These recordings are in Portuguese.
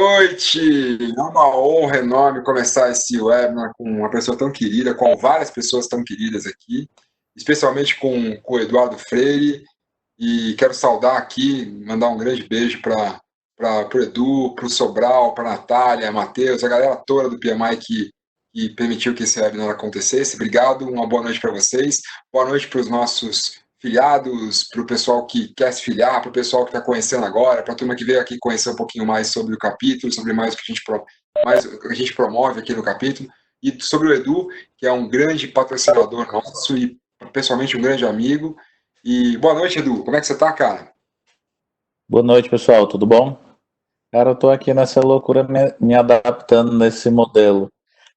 Noite! É uma honra enorme começar esse webinar com uma pessoa tão querida, com várias pessoas tão queridas aqui, especialmente com o Eduardo Freire. E quero saudar aqui, mandar um grande beijo para o Edu, para o Sobral, para a Natália, Matheus, a galera toda do PMI que permitiu que esse webinar acontecesse. Obrigado, uma boa noite para vocês. Boa noite para os nossos filiados, para o pessoal que quer se filiar, para o pessoal que está conhecendo agora, para a turma que veio aqui conhecer um pouquinho mais sobre o capítulo, sobre mais o que a gente promove aqui no capítulo, e sobre o Edu, que é um grande patrocinador nosso e pessoalmente um grande amigo. E boa noite, Edu. Como é que você tá, cara? Boa noite, pessoal. Tudo bom? Cara, eu tô aqui nessa loucura me adaptando nesse modelo.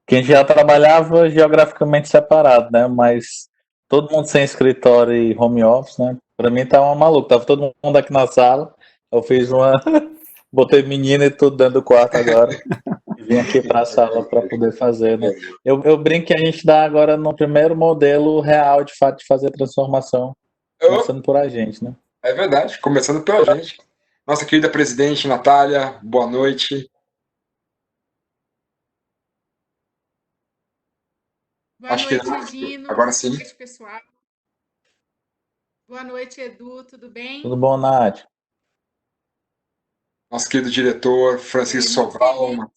Que a gente já trabalhava geograficamente separado, né? Mas todo mundo sem escritório e home office, né? Pra mim tá uma maluca. Tava todo mundo aqui na sala. Eu fiz uma. Botei menina e tudo dentro do quarto agora. E vim aqui pra sala para poder fazer, né? Eu brinco que a gente dá agora no primeiro modelo real, de fato, de fazer transformação. Começando por a gente, né? É verdade, começando pela gente. Nossa querida presidente Natália, boa noite. Boa noite, Gino. Agora sim. Boa noite, pessoal. Boa noite, Edu. Tudo bem? Tudo bom, Nath? Nosso querido diretor, Francisco Sobral.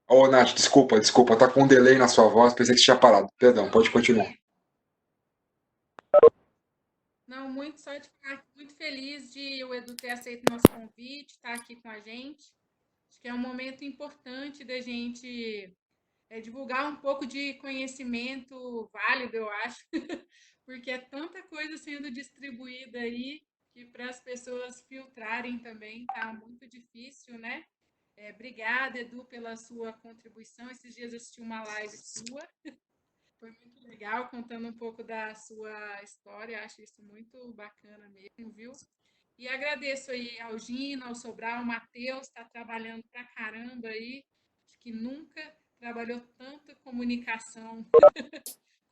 Ô, Nath, desculpa, tá com um delay na sua voz, pensei que você tinha parado. Perdão, pode continuar. Não, só de ficar muito feliz de o Edu ter aceito o nosso convite, estar aqui com a gente. Acho que é um momento importante da gente divulgar um pouco de conhecimento válido, eu acho, porque é tanta coisa sendo distribuída aí que para as pessoas filtrarem também tá muito difícil, né? Obrigada, Edu, pela sua contribuição. Esses dias eu assisti uma live sua. Foi muito legal, contando um pouco da sua história. Acho isso muito bacana mesmo, viu? E agradeço aí ao Gino, ao Sobral, ao Matheus, está trabalhando pra caramba aí. Acho que nunca trabalhou tanto comunicação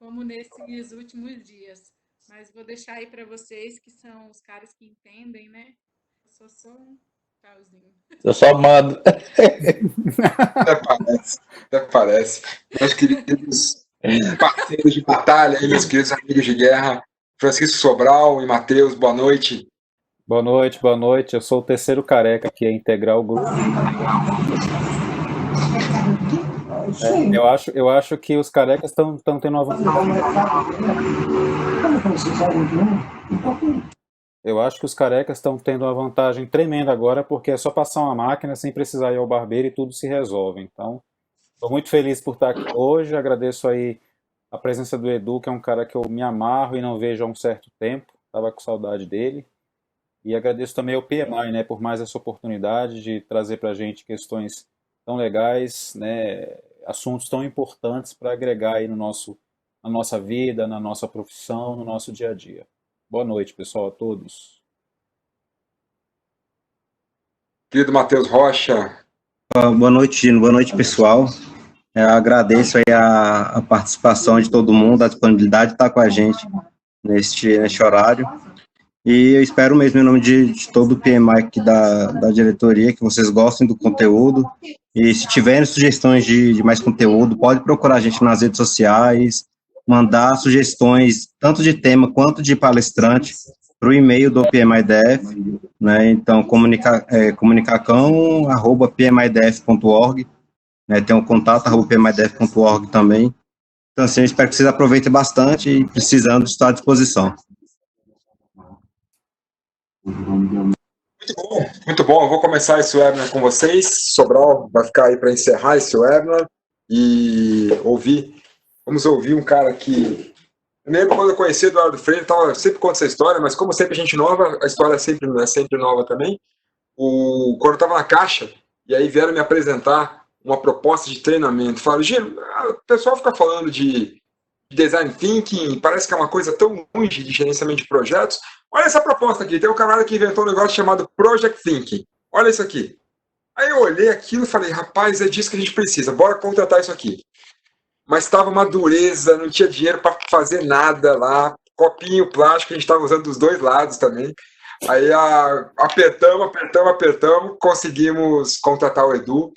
como nesses últimos dias. Mas vou deixar aí para vocês, que são os caras que entendem, né? Eu sou só um pauzinho. Eu só mando. Até parece. Meus queridos parceiros de batalha, meus queridos amigos de guerra, Francisco Sobral e Matheus, boa noite. Boa noite, boa noite. Eu sou o terceiro careca que ia integrar o grupo. Eu acho que os carecas estão tendo uma vantagem. Eu acho que os carecas estão tendo uma vantagem tremenda agora, porque é só passar uma máquina sem precisar ir ao barbeiro e tudo se resolve. Então, estou muito feliz por estar aqui hoje. Agradeço aí a presença do Edu, que é um cara que eu me amarro e não vejo há um certo tempo. Estava com saudade dele. E agradeço também ao PMI, né, por mais essa oportunidade de trazer para a gente questões tão legais, né, assuntos tão importantes para agregar aí na nossa vida, na nossa profissão, no nosso dia a dia. Boa noite, pessoal, a todos. Querido Matheus Rocha. Boa noite, Gino. Boa noite, pessoal. Eu agradeço aí a participação de todo mundo, a disponibilidade de estar com a gente neste horário. E eu espero mesmo, em nome de todo o PMI aqui da diretoria, que vocês gostem do conteúdo. E se tiverem sugestões de mais conteúdo, pode procurar a gente nas redes sociais, mandar sugestões, tanto de tema quanto de palestrante, para o e-mail do PMIDF, né? Então, comunicacão@pmidf.org, né? Tem o contato@pmidf.org também. Então, assim, eu espero que vocês aproveitem bastante e, precisando, estou à disposição. Muito bom. Eu vou começar esse webinar com vocês. Sobral vai ficar aí para encerrar esse webinar e vamos ouvir um cara que... Eu lembro quando eu conheci o Eduardo Freire, eu sempre conto essa história, mas como sempre gente nova, a história é sempre nova também. Quando eu estava na Caixa, e aí vieram me apresentar uma proposta de treinamento, falaram, Gino, o pessoal fica falando de design thinking, parece que é uma coisa tão longe de gerenciamento de projetos. Olha essa proposta aqui, tem um camarada que inventou um negócio chamado Project Thinking. Olha isso aqui. Aí eu olhei aquilo e falei, rapaz, é disso que a gente precisa, bora contratar isso aqui. Mas estava uma dureza, não tinha dinheiro para fazer nada lá, copinho plástico, a gente estava usando dos dois lados também. Aí apertamos, conseguimos contratar o Edu.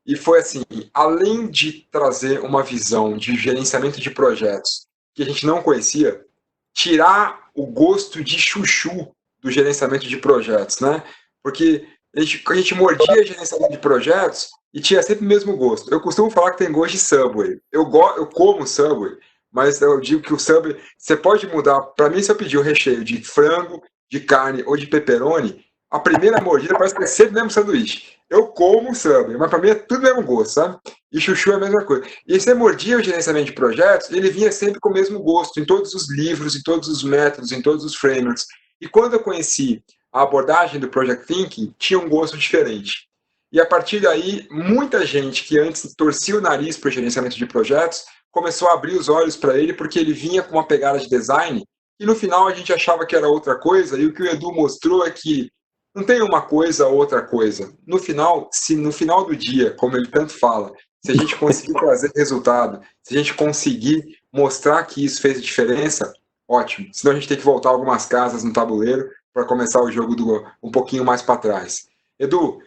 E foi assim, além de trazer uma visão de gerenciamento de projetos que a gente não conhecia, tirar o gosto de chuchu do gerenciamento de projetos, né? Porque a gente mordia gerenciamento de projetos e tinha sempre o mesmo gosto. Eu costumo falar que tem gosto de Subway. Eu como Subway, mas eu digo que o Subway, você pode mudar. Para mim, se eu pedir o recheio de frango, de carne ou de pepperoni, a primeira mordida parece que é sempre o mesmo sanduíche. Eu como Subway, mas para mim é tudo o mesmo gosto, sabe? E chuchu é a mesma coisa. E você mordia o gerenciamento de projetos, ele vinha sempre com o mesmo gosto, em todos os livros, em todos os métodos, em todos os frameworks. E quando eu conheci a abordagem do Project Thinking, tinha um gosto diferente. E a partir daí, muita gente que antes torcia o nariz para o gerenciamento de projetos, começou a abrir os olhos para ele, porque ele vinha com uma pegada de design, e no final a gente achava que era outra coisa, e o que o Edu mostrou é que não tem uma coisa ou outra coisa. No final, se no final do dia, como ele tanto fala, se a gente conseguir trazer resultado, se a gente conseguir mostrar que isso fez diferença, ótimo. Senão a gente tem que voltar algumas casas no tabuleiro para começar o jogo um pouquinho mais para trás. Edu,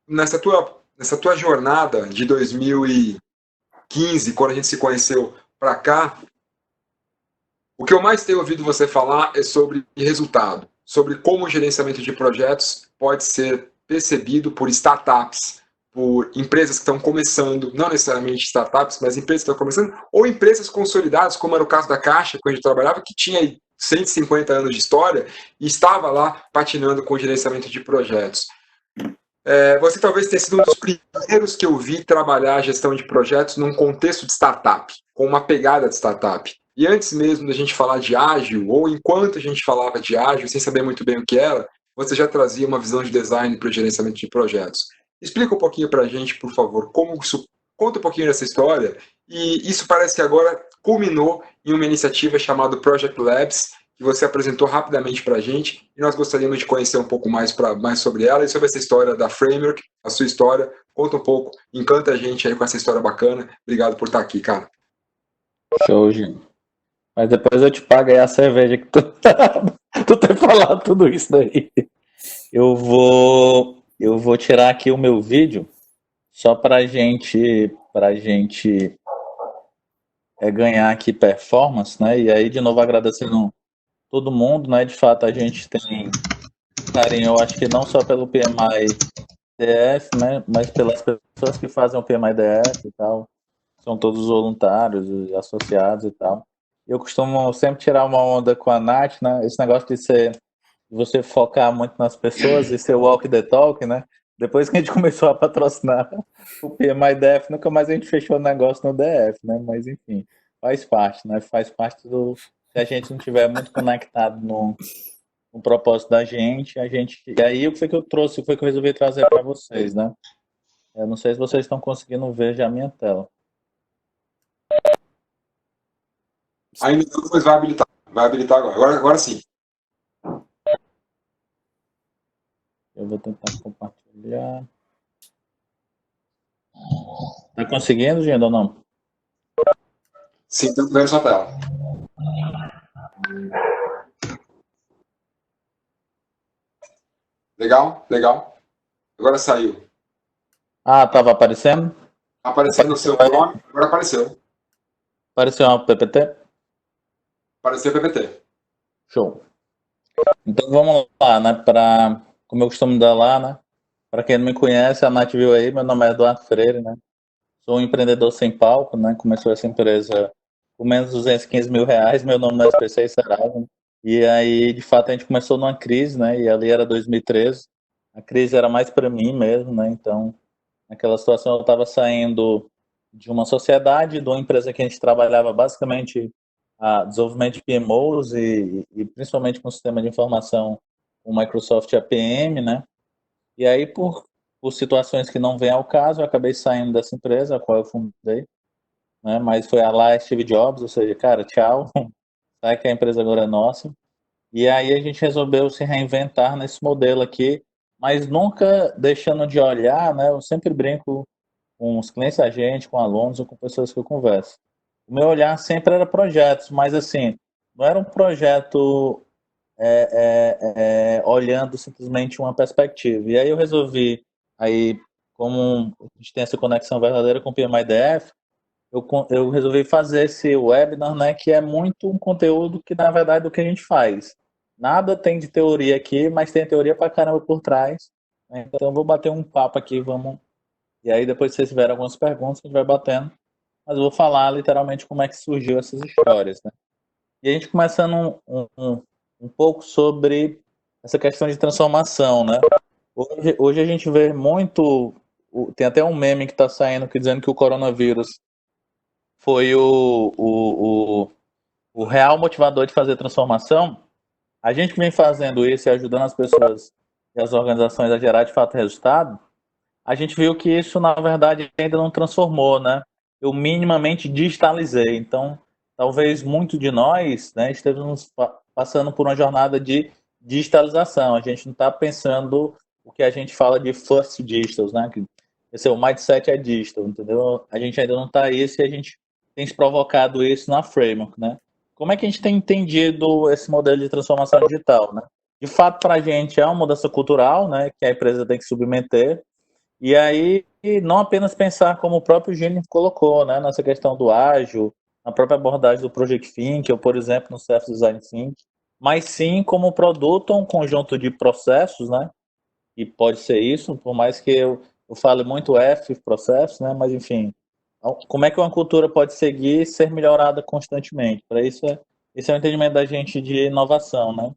nessa tua jornada de 2015, quando a gente se conheceu para cá, o que eu mais tenho ouvido você falar é sobre resultado, sobre como o gerenciamento de projetos pode ser percebido por startups, por empresas que estão começando, não necessariamente startups, mas empresas que estão começando, ou empresas consolidadas, como era o caso da Caixa, quando a gente trabalhava, que tinha 150 anos de história e estava lá patinando com o gerenciamento de projetos. Você talvez tenha sido um dos primeiros que eu vi trabalhar a gestão de projetos num contexto de startup, com uma pegada de startup. E antes mesmo da gente falar de ágil, ou enquanto a gente falava de ágil, sem saber muito bem o que era, você já trazia uma visão de design para o gerenciamento de projetos. Explica um pouquinho para a gente, por favor, conta um pouquinho dessa história, e isso parece que agora culminou em uma iniciativa chamada Project Labs, que você apresentou rapidamente para a gente, e nós gostaríamos de conhecer um pouco mais sobre ela e sobre essa história da Framework, a sua história. Conta um pouco, encanta a gente aí com essa história bacana. Obrigado por estar aqui, cara. Show, Gino. Mas depois eu te pago aí a cerveja que tu tem falado tudo isso daí. Eu vou tirar aqui o meu vídeo só pra gente ganhar aqui performance, né? E aí, de novo, agradecendo todo mundo, né? De fato, a gente tem carinho, eu acho que não só pelo PMI DF, né? Mas pelas pessoas que fazem o PMI DF e tal. São todos voluntários e associados e tal. Eu costumo sempre tirar uma onda com a Nath, né? Esse negócio de você focar muito nas pessoas e ser walk the talk, né? Depois que a gente começou a patrocinar o PMI DF, nunca mais a gente fechou o negócio no DF, né? Mas enfim, faz parte, né? Faz parte do... Se a gente não estiver muito conectado no propósito da gente, E aí, o que foi que eu trouxe, o que foi que eu resolvi trazer para vocês, né? Eu não sei se vocês estão conseguindo ver já a minha tela. Ainda não, mas vai habilitar. Vai habilitar agora. Agora sim. Eu vou tentar compartilhar. Tá conseguindo, gente, ou não? Sim, estou vendo sua tela. Legal, legal. Agora saiu. Ah, tava aparecendo? Aparecendo o seu nome, agora apareceu. Apareceu uma PPT? Apareceu o PPT. Show. Então vamos lá, né? Como eu costumo dar lá, né? Para quem não me conhece, a Nath viu aí, meu nome é Eduardo Freire, né? Sou um empreendedor sem palco, né? Começou essa empresa com menos de 215 mil reais, meu nome no SPC e Serasa. E aí, de fato, a gente começou numa crise, né? E ali era 2013. A crise era mais para mim mesmo, né? Então, naquela situação eu estava saindo de uma sociedade, de uma empresa que a gente trabalhava basicamente a desenvolvimento de PMOs e principalmente com sistema de informação, o Microsoft APM, né? E aí, por situações que não vêm ao caso, eu acabei saindo dessa empresa, a qual eu fundei, né? Mas foi a lá Steve Jobs, ou seja, cara, tchau, sai que a empresa agora é nossa. E aí a gente resolveu se reinventar nesse modelo aqui, mas nunca deixando de olhar, né? Eu sempre brinco com os clientes da gente, com alunos ou com pessoas que eu converso. O meu olhar sempre era projetos, mas assim, não era um projeto olhando simplesmente uma perspectiva. E aí eu resolvi, aí, como a gente tem essa conexão verdadeira com o PMIDF, eu resolvi fazer esse webinar, né, que é muito um conteúdo que, na verdade, é o que a gente faz. Nada tem de teoria aqui, mas tem teoria pra caramba por trás, né? Então eu vou bater um papo aqui, vamos. E aí depois se vocês tiverem algumas perguntas, a gente vai batendo. Mas eu vou falar literalmente como é que surgiu essas histórias, né? E a gente começando um pouco sobre essa questão de transformação, né? Hoje a gente vê muito, tem até um meme que está saindo que dizendo que o coronavírus foi o real motivador de fazer transformação. A gente que vem fazendo isso e ajudando as pessoas e as organizações a gerar de fato resultado, a gente viu que isso, na verdade, ainda não transformou, né? Eu minimamente digitalizei. Então, talvez muito de nós, né, estejamos passando por uma jornada de digitalização. A gente não está pensando o que a gente fala de first digitals, né? Que esse é o mindset é digital, entendeu? A gente ainda não está isso e a gente tem se provocado isso na framework, né? Como é que a gente tem entendido esse modelo de transformação digital, né? De fato, para a gente é uma mudança cultural, né, que a empresa tem que submeter, e aí não apenas pensar como o próprio Gênio colocou, né, nessa questão do ágil, na própria abordagem do Project Think, ou por exemplo no Self Design Think, mas sim como produto ou um conjunto de processos, né, e pode ser isso, por mais que eu fale muito F, processo, né, mas enfim, como é que uma cultura pode seguir e ser melhorada constantemente? Para isso, esse é o entendimento da gente de inovação, né?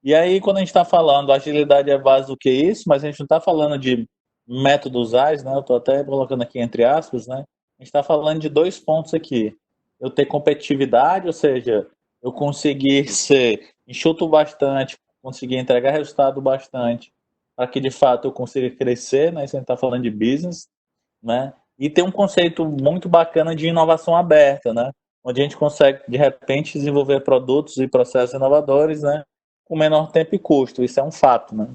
E aí, quando a gente está falando, agilidade é base do que isso, mas a gente não está falando de métodos ágeis, né? Eu estou até colocando aqui entre aspas, né? A gente está falando de dois pontos aqui. Eu ter competitividade, ou seja, eu conseguir ser enxuto bastante, conseguir entregar resultado bastante, para que de fato eu consiga crescer, né? Isso a gente está falando de business, né? E tem um conceito muito bacana de inovação aberta, né? Onde a gente consegue, de repente, desenvolver produtos e processos inovadores, né? Com menor tempo e custo. Isso é um fato, né?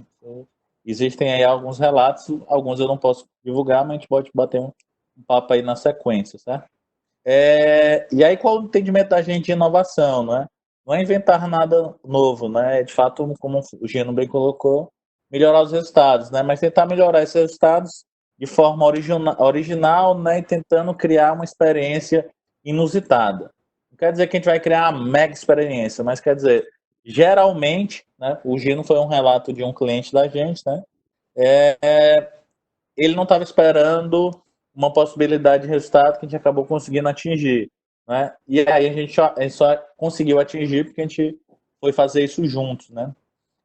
Existem aí alguns relatos, alguns eu não posso divulgar, mas a gente pode bater um papo aí na sequência, certo? E aí, qual o entendimento da gente de inovação, né? Não é inventar nada novo, né? É, de fato, como o Gino bem colocou, melhorar os resultados, né? Mas tentar melhorar esses resultados de forma original, né? E tentando criar uma experiência inusitada. Não quer dizer que a gente vai criar uma mega experiência, mas quer dizer, geralmente, né? O Gino foi um relato de um cliente da gente, né? Ele não estava esperando uma possibilidade de resultado que a gente acabou conseguindo atingir, né? E aí a gente só conseguiu atingir porque a gente foi fazer isso juntos, né?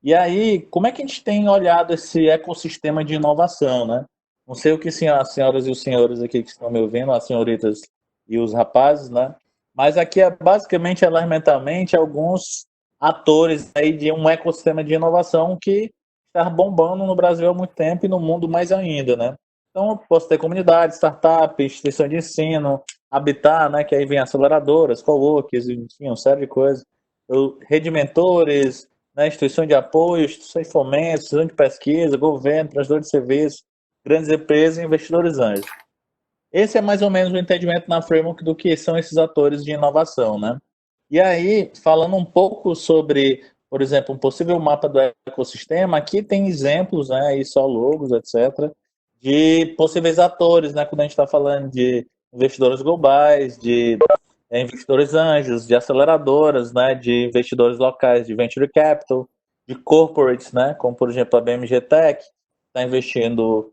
E aí, como é que a gente tem olhado esse ecossistema de inovação, né? Não sei o que as senhoras e os senhores aqui que estão me ouvindo, as senhoritas e os rapazes, né? Mas aqui é basicamente, elementarmente, alguns atores aí de um ecossistema de inovação que está bombando no Brasil há muito tempo e no mundo mais ainda, né? Então, eu posso ter comunidade, startup, instituição de ensino, Habitat, né? Que aí vem aceleradoras, coworkers, enfim, uma série de coisas. Rede de mentores, né, instituição de apoio, instituição de fomento, instituição de pesquisa, governo, prestador de serviços, grandes empresas e investidores anjos. Esse é mais ou menos o entendimento na framework do que são esses atores de inovação, né? E aí, falando um pouco sobre, por exemplo, um possível mapa do ecossistema, aqui tem exemplos, né, aí só logos, etc., de possíveis atores, né, quando a gente está falando de investidores globais, de investidores anjos, de aceleradoras, né, de investidores locais de venture capital, de corporates, né, como por exemplo a BMG Tech, está investindo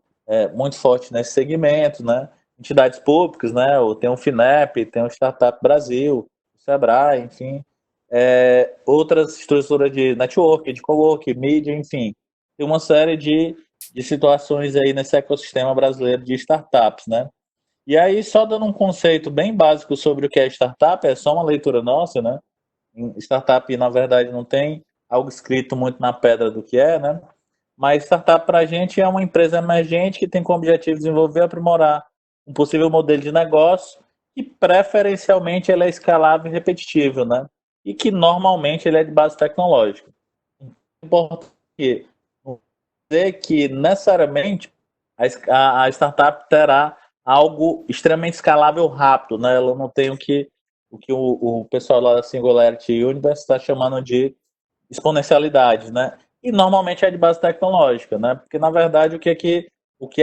muito forte nesse segmento, né, entidades públicas, né, tem o FINEP, tem o Startup Brasil, o Sebrae, enfim, outras estruturas de network, de cowork, mídia, enfim, tem uma série de situações aí nesse ecossistema brasileiro de startups, né. E aí, só dando um conceito bem básico sobre o que é startup, é só uma leitura nossa, né? Startup, na verdade, não tem algo escrito muito na pedra do que é, né? Mas startup para a gente é uma empresa emergente que tem como objetivo desenvolver e aprimorar um possível modelo de negócio e, preferencialmente, ele é escalável e repetitível, né? E que, normalmente, ele é de base tecnológica. É importante dizer que, necessariamente, a startup terá algo extremamente escalável rápido, né? Ela não tem o que o pessoal lá da Singularity Universe está chamando de exponencialidades, né? E normalmente é de base tecnológica, né? Porque na verdade o que é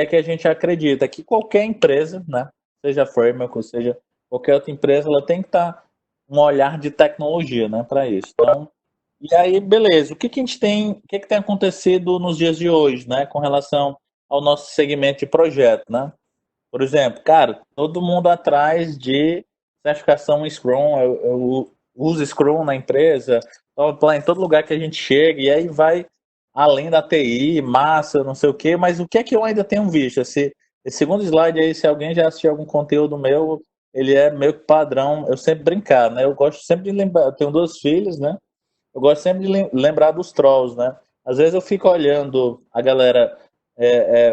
que a gente acredita? É que qualquer empresa, né? Seja a Framework, ou seja qualquer outra empresa, ela tem que estar um olhar de tecnologia, né? Para isso. Então, e aí, beleza. O que que a gente tem, o que que tem acontecido nos dias de hoje, né? Com relação ao nosso segmento de projeto, né? Por exemplo, cara, todo mundo atrás de certificação Scrum, eu uso Scrum na empresa, em todo lugar que a gente chega, e aí vai além da TI, massa, não sei o quê, mas o que é que eu ainda tenho visto? Esse segundo slide aí, se alguém já assistiu algum conteúdo meu, ele é meio que padrão, eu sempre brincar, né? Eu gosto sempre de lembrar, eu tenho duas filhas, né? Eu gosto sempre de lembrar dos trolls, né? Às vezes eu fico olhando a galera,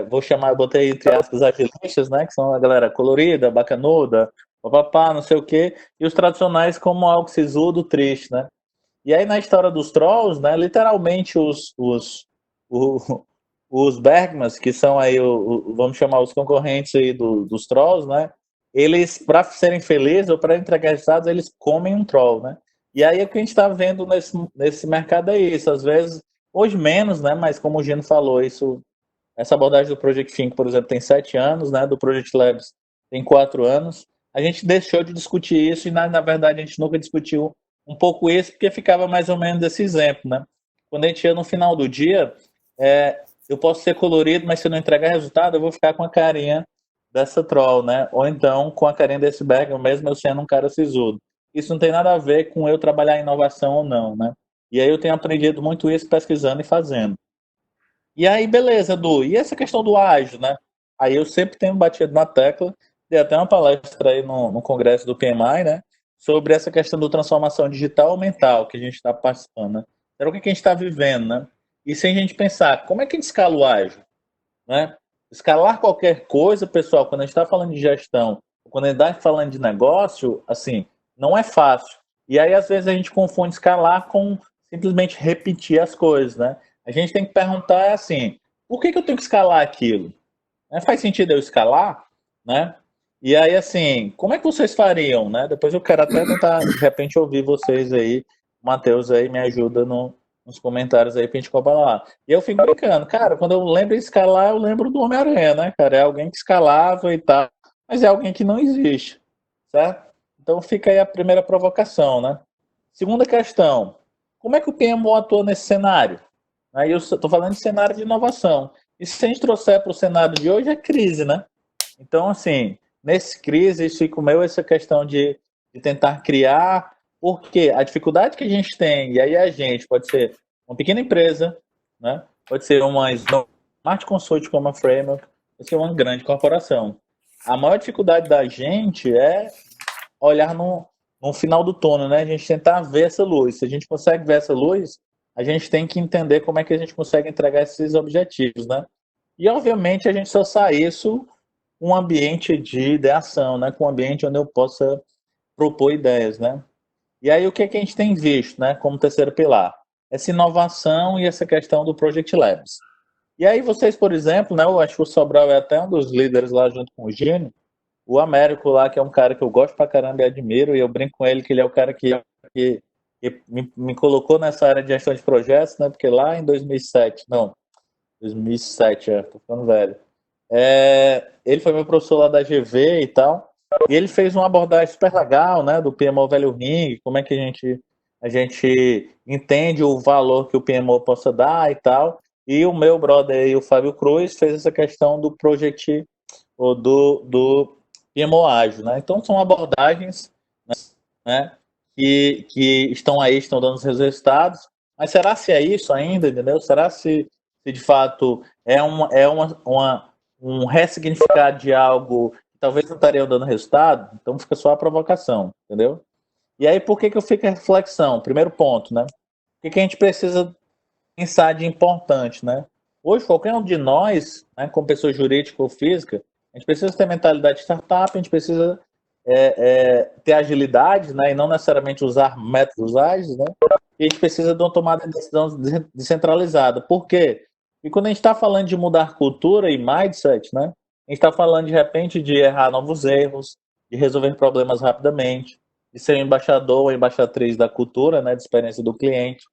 vou chamar, botei entre aspas agilistas, né? Que são a galera colorida, bacanuda, papapá, não sei o quê, e os tradicionais como algo sisudo, triste, né? E aí na história dos trolls, né? Literalmente o- os Bergmans, que são aí, vamos chamar os concorrentes aí dos trolls, né? Eles, para serem felizes ou para entregar resultados, eles comem um troll, né? E aí o que a gente está vendo nesse mercado é isso. Às vezes, hoje menos, né? Mas como o Gino falou, essa abordagem do Project Think, por exemplo, tem 7 anos, né? Do Project Labs tem 4 anos. A gente deixou de discutir isso e, na verdade, a gente nunca discutiu um pouco isso, porque ficava mais ou menos desse exemplo, né? Quando a gente ia no final do dia, eu posso ser colorido, mas se eu não entregar resultado, eu vou ficar com a carinha dessa troll, né? Ou então com a carinha desse bag, mesmo eu sendo um cara sisudo. Isso não tem nada a ver com eu trabalhar em inovação ou não, né? E aí eu tenho aprendido muito isso pesquisando e fazendo. E aí, beleza, Du. E essa questão do ágil, né? Aí eu sempre tenho batido na tecla, dei até uma palestra aí no congresso do PMI, né? Sobre essa questão do transformação digital ou mental que a gente está participando, né? Era o que a gente está vivendo, né? E sem a gente pensar, como é que a gente escala o ágil, né? Escalar qualquer coisa, pessoal, quando a gente está falando de gestão, quando a gente está falando de negócio, assim, não é fácil. E aí, às vezes, a gente confunde escalar com simplesmente repetir as coisas, né? A gente tem que perguntar assim, por que eu tenho que escalar aquilo? Faz sentido eu escalar, né? E aí, assim, como é que vocês fariam, né? Depois eu quero até tentar, de repente, ouvir vocês aí. O Matheus aí me ajuda nos comentários aí pra gente cobrar. E eu fico brincando, cara, quando eu lembro de escalar, eu lembro do Homem-Aranha, né, cara? É alguém que escalava e tal, mas é alguém que não existe, certo? Então fica aí a primeira provocação, né? Segunda questão, como é que o PMO atua nesse cenário? Aí eu estou falando de cenário de inovação. E se a gente trouxer para o cenário de hoje, é crise, né? Então, assim, nesse crise, isso fica meu essa questão de tentar criar, porque a dificuldade que a gente tem, e aí a gente pode ser uma pequena empresa, né? Pode ser uma Smart Consult como a Framework, pode ser uma grande corporação. A maior dificuldade da gente é olhar no final do túnel, né? A gente tentar ver essa luz. Se a gente consegue ver essa luz, a gente tem que entender como é que a gente consegue entregar esses objetivos, né? E, obviamente, a gente só sai isso com um ambiente de ideação, né? Com um ambiente onde eu possa propor ideias, né? E aí, o que é que a gente tem visto, né? Como terceiro pilar? Essa inovação e essa questão do Project Labs. E aí, vocês, por exemplo, né? Eu acho que o Sobral é até um dos líderes lá junto com o Gino, o Américo lá, que é um cara que eu gosto pra caramba e admiro, e eu brinco com ele que ele é o cara que me colocou nessa área de gestão de projetos, né? Porque lá em 2007, não, 2007, tô ficando velho. Ele foi meu professor lá da GV e tal, e ele fez uma abordagem super legal, né? Do PMO Velho Ring, como é que a gente entende o valor que o PMO possa dar e tal. E o meu brother aí, o Fábio Cruz, fez essa questão do Project, ou do PMO ágil, né? Então são abordagens, né, que estão aí, estão dando os resultados, mas será se é isso ainda, entendeu? Será se de fato um ressignificado de algo que talvez não estaria dando resultado? Então fica só a provocação, entendeu? E aí por que eu fico a reflexão? Primeiro ponto, né? O que a gente precisa pensar de importante, né? Hoje, qualquer um de nós, né, como pessoa jurídica ou física, a gente precisa ter mentalidade de startup, a gente precisa ter agilidade, né, e não necessariamente usar métodos ágeis, né? E a gente precisa de uma tomada de decisão descentralizada. Por quê? E quando a gente está falando de mudar cultura e mindset, né, a gente está falando de repente de errar novos erros, de resolver problemas rapidamente, de ser um embaixador ou embaixatriz da cultura, né, de experiência do cliente.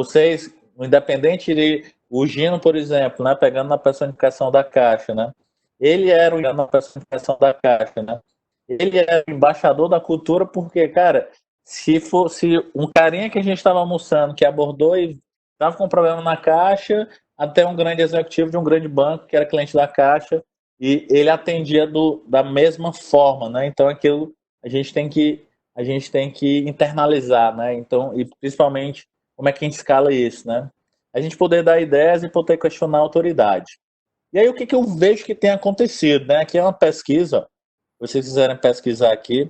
vocês, independente de o Gino, por exemplo, né, pegando na personificação da Caixa, né, ele era o na personificação da Caixa, né, ele era o embaixador da cultura porque, cara, se fosse um carinha que a gente estava almoçando, que abordou e estava com um problema na Caixa, até um grande executivo de um grande banco, que era cliente da Caixa, e ele atendia da mesma forma, né, então aquilo a gente tem que internalizar, né, então, e principalmente como é que a gente escala isso, né? A gente poder dar ideias e poder questionar a autoridade. E aí o que eu vejo que tem acontecido, né? Aqui é uma pesquisa, se vocês quiserem pesquisar aqui,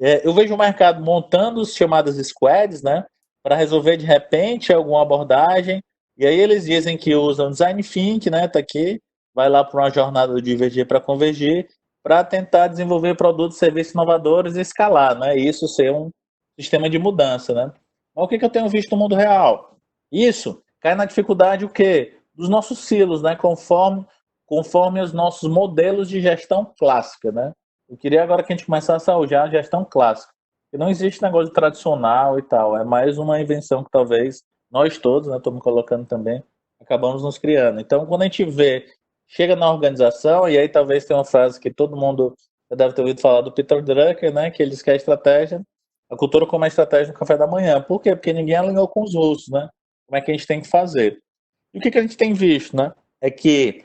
eu vejo o mercado montando as chamadas squads, né? Para resolver de repente alguma abordagem. E aí eles dizem que usam design thinking, né? Tá aqui, vai lá para uma jornada do divergir para convergir, para tentar desenvolver produtos e serviços inovadores e escalar, né? E isso ser um sistema de mudança, né? Mas o que eu tenho visto no mundo real? Isso cai na dificuldade o quê? Dos nossos silos, né? Conforme os nossos modelos de gestão clássica, né? Eu queria agora que a gente começasse a usar a gestão clássica. E não existe negócio de tradicional e tal. É mais uma invenção que talvez nós todos, né? Estou me colocando também, acabamos nos criando. Então, quando a gente chega na organização, e aí talvez tenha uma frase que todo mundo já deve ter ouvido falar do Peter Drucker, né? Que ele diz que a estratégia, a cultura como a estratégia no café da manhã. Por quê? Porque ninguém alinhou com os russos, né? Como é que a gente tem que fazer? E o que a gente tem visto, né? É que,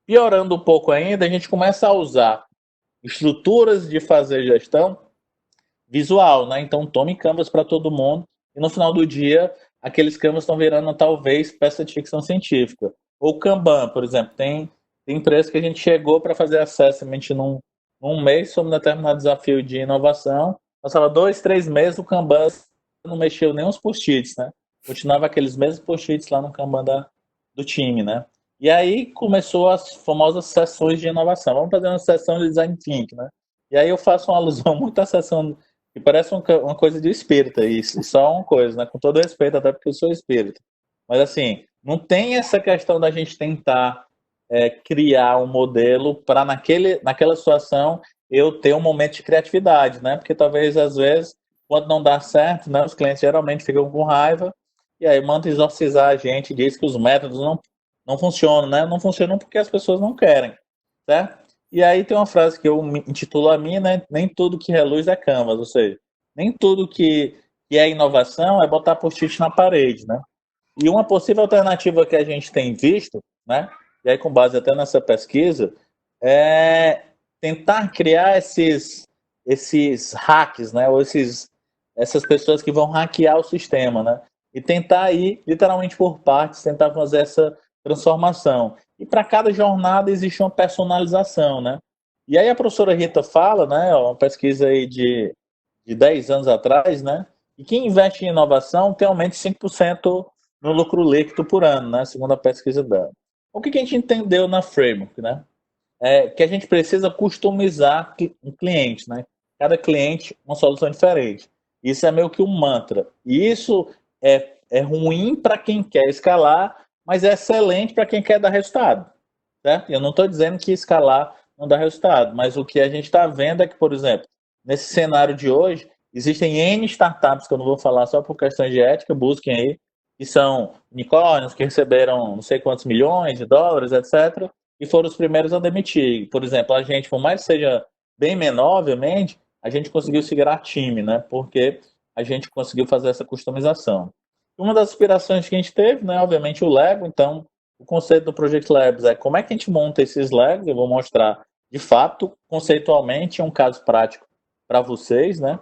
piorando um pouco ainda, a gente começa a usar estruturas de fazer gestão visual, né? Então, tome canvas para todo mundo e no final do dia, aqueles canvas estão virando talvez peça de ficção científica. Ou Kanban, por exemplo, tem empresa que a gente chegou para fazer assessment num mês sobre um determinado desafio de inovação, passava 2, 3 meses, o Kanban não mexeu nem os post-its, né? Continuava aqueles mesmos post-its lá no Kanban do time, né? E aí começou as famosas sessões de inovação. Vamos fazer uma sessão de design thinking, né? E aí eu faço uma alusão muito à sessão que parece uma coisa de espírita, isso, só uma coisa, né? Com todo respeito, até porque eu sou espírita. Mas assim, não tem essa questão da gente tentar criar um modelo para naquela situação eu ter um momento de criatividade, né? Porque talvez às vezes, quando não dá certo, né? Os clientes geralmente ficam com raiva e aí mandam exorcizar a gente, diz que os métodos não funcionam, né? Não funcionam porque as pessoas não querem, certo? E aí tem uma frase que eu intitulo a minha, né? Nem tudo que reluz é canvas, ou seja, nem tudo que é inovação é botar post-it na parede, né? E uma possível alternativa que a gente tem visto, né? E aí com base até nessa pesquisa, é tentar criar esses hacks, né? Ou essas pessoas que vão hackear o sistema, né? E tentar ir literalmente por partes, tentar fazer essa transformação. E para cada jornada existe uma personalização, né? E aí a professora Rita fala, né, uma pesquisa aí de 10 anos atrás, né, e quem investe em inovação tem aumento de 5% no lucro líquido por ano, né, segundo a pesquisa dela. O que a gente entendeu na Framework, né? É que a gente precisa customizar um cliente, né? Cada cliente uma solução diferente. Isso é meio que um mantra. E isso é ruim para quem quer escalar, mas é excelente para quem quer dar resultado. Certo? Eu não estou dizendo que escalar não dá resultado, mas o que a gente está vendo é que, por exemplo, nesse cenário de hoje, existem N startups, que eu não vou falar só por questões de ética, busquem aí, que são unicórnios, que receberam não sei quantos milhões de dólares, etc., e foram os primeiros a demitir. Por exemplo, a gente, por mais que seja bem menor, obviamente, a gente conseguiu segurar time, né? Porque a gente conseguiu fazer essa customização. Uma das aspirações que a gente teve, né, obviamente, o Lego. Então, o conceito do Project Labs é como é que a gente monta esses Legos. Eu vou mostrar, de fato, conceitualmente, um caso prático para vocês, né?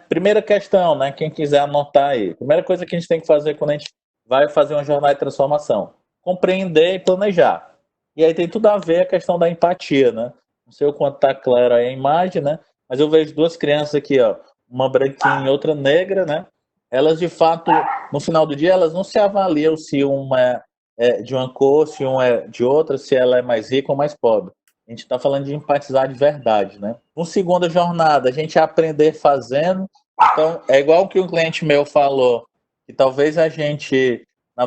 Primeira questão, né? Quem quiser anotar aí. Primeira coisa que a gente tem que fazer quando a gente vai fazer uma jornada de transformação: compreender e planejar. E aí tem tudo a ver a questão da empatia, né? Não sei o quanto está claro aí a imagem, né? Mas eu vejo duas crianças aqui, ó, uma branquinha e outra negra, né? Elas, de fato, no final do dia, elas não se avaliam se uma é de uma cor, se uma é de outra, se ela é mais rica ou mais pobre. A gente está falando de empatizar de verdade, né? Uma segunda jornada, a gente aprender fazendo. Então, é igual o que um cliente meu falou, que talvez a gente, na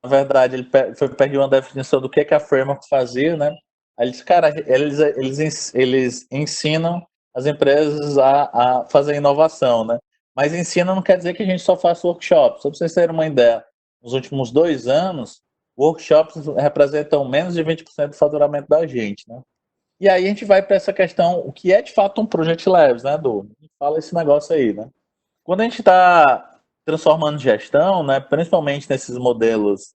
verdade, ele perdeu uma definição do que a Framework fazia, né? Aí ele disse, cara, eles ensinam as empresas a fazer inovação, né? Mas ensina não quer dizer que a gente só faça workshop. Só para vocês terem uma ideia, nos últimos 2 anos, workshops representam menos de 20% do faturamento da gente, né? E aí a gente vai para essa questão, o que é de fato um Project Labs, né, Edu? Fala esse negócio aí, né? Quando a gente está transformando gestão, né, principalmente nesses modelos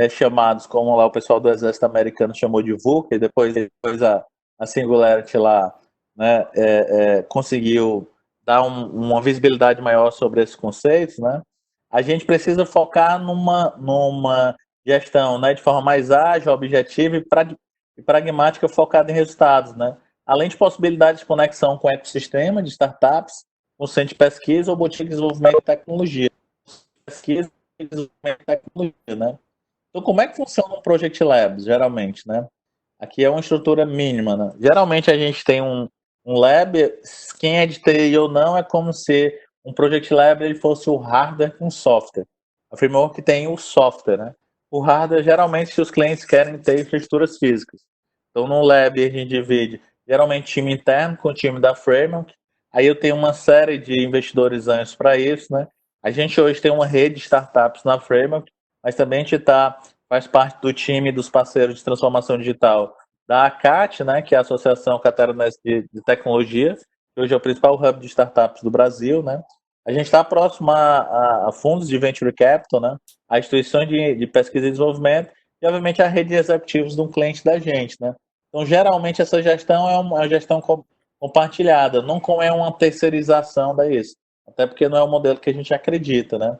chamados, como lá o pessoal do Exército Americano chamou de VUCA, e depois a Singularity lá, né, conseguiu dar uma visibilidade maior sobre esses conceitos, né? A gente precisa focar numa gestão, né, de forma mais ágil, objetiva e pragmática, focada em resultados, né? Além de possibilidades de conexão com o ecossistema de startups, com centro de pesquisa ou boutique de desenvolvimento de tecnologia. Pesquisa e desenvolvimento de tecnologia, né? Então, como é que funciona o Project Labs, geralmente, né? Aqui é uma estrutura mínima, né? Geralmente a gente tem um lab, quem é de TI ou não, é como se um Project Lab ele fosse o hardware com software. A Framework tem o software, né? O hardware, geralmente, se os clientes querem ter infraestruturas físicas. Então, no lab a gente divide, geralmente, time interno com o time da Framework. Aí eu tenho uma série de investidores anjos para isso, né? A gente hoje tem uma rede de startups na Framework, mas também a gente faz parte do time dos parceiros de transformação digital da ACAT, né, que é a Associação Catarinense de Tecnologia, que hoje é o principal hub de startups do Brasil, né? A gente está próximo a fundos de venture capital, né? A instituições de pesquisa e desenvolvimento e, obviamente, a rede de executivos de um cliente da gente, né? Então, geralmente, essa gestão é uma gestão compartilhada, não como é uma terceirização da isso, até porque não é o modelo que a gente acredita, né?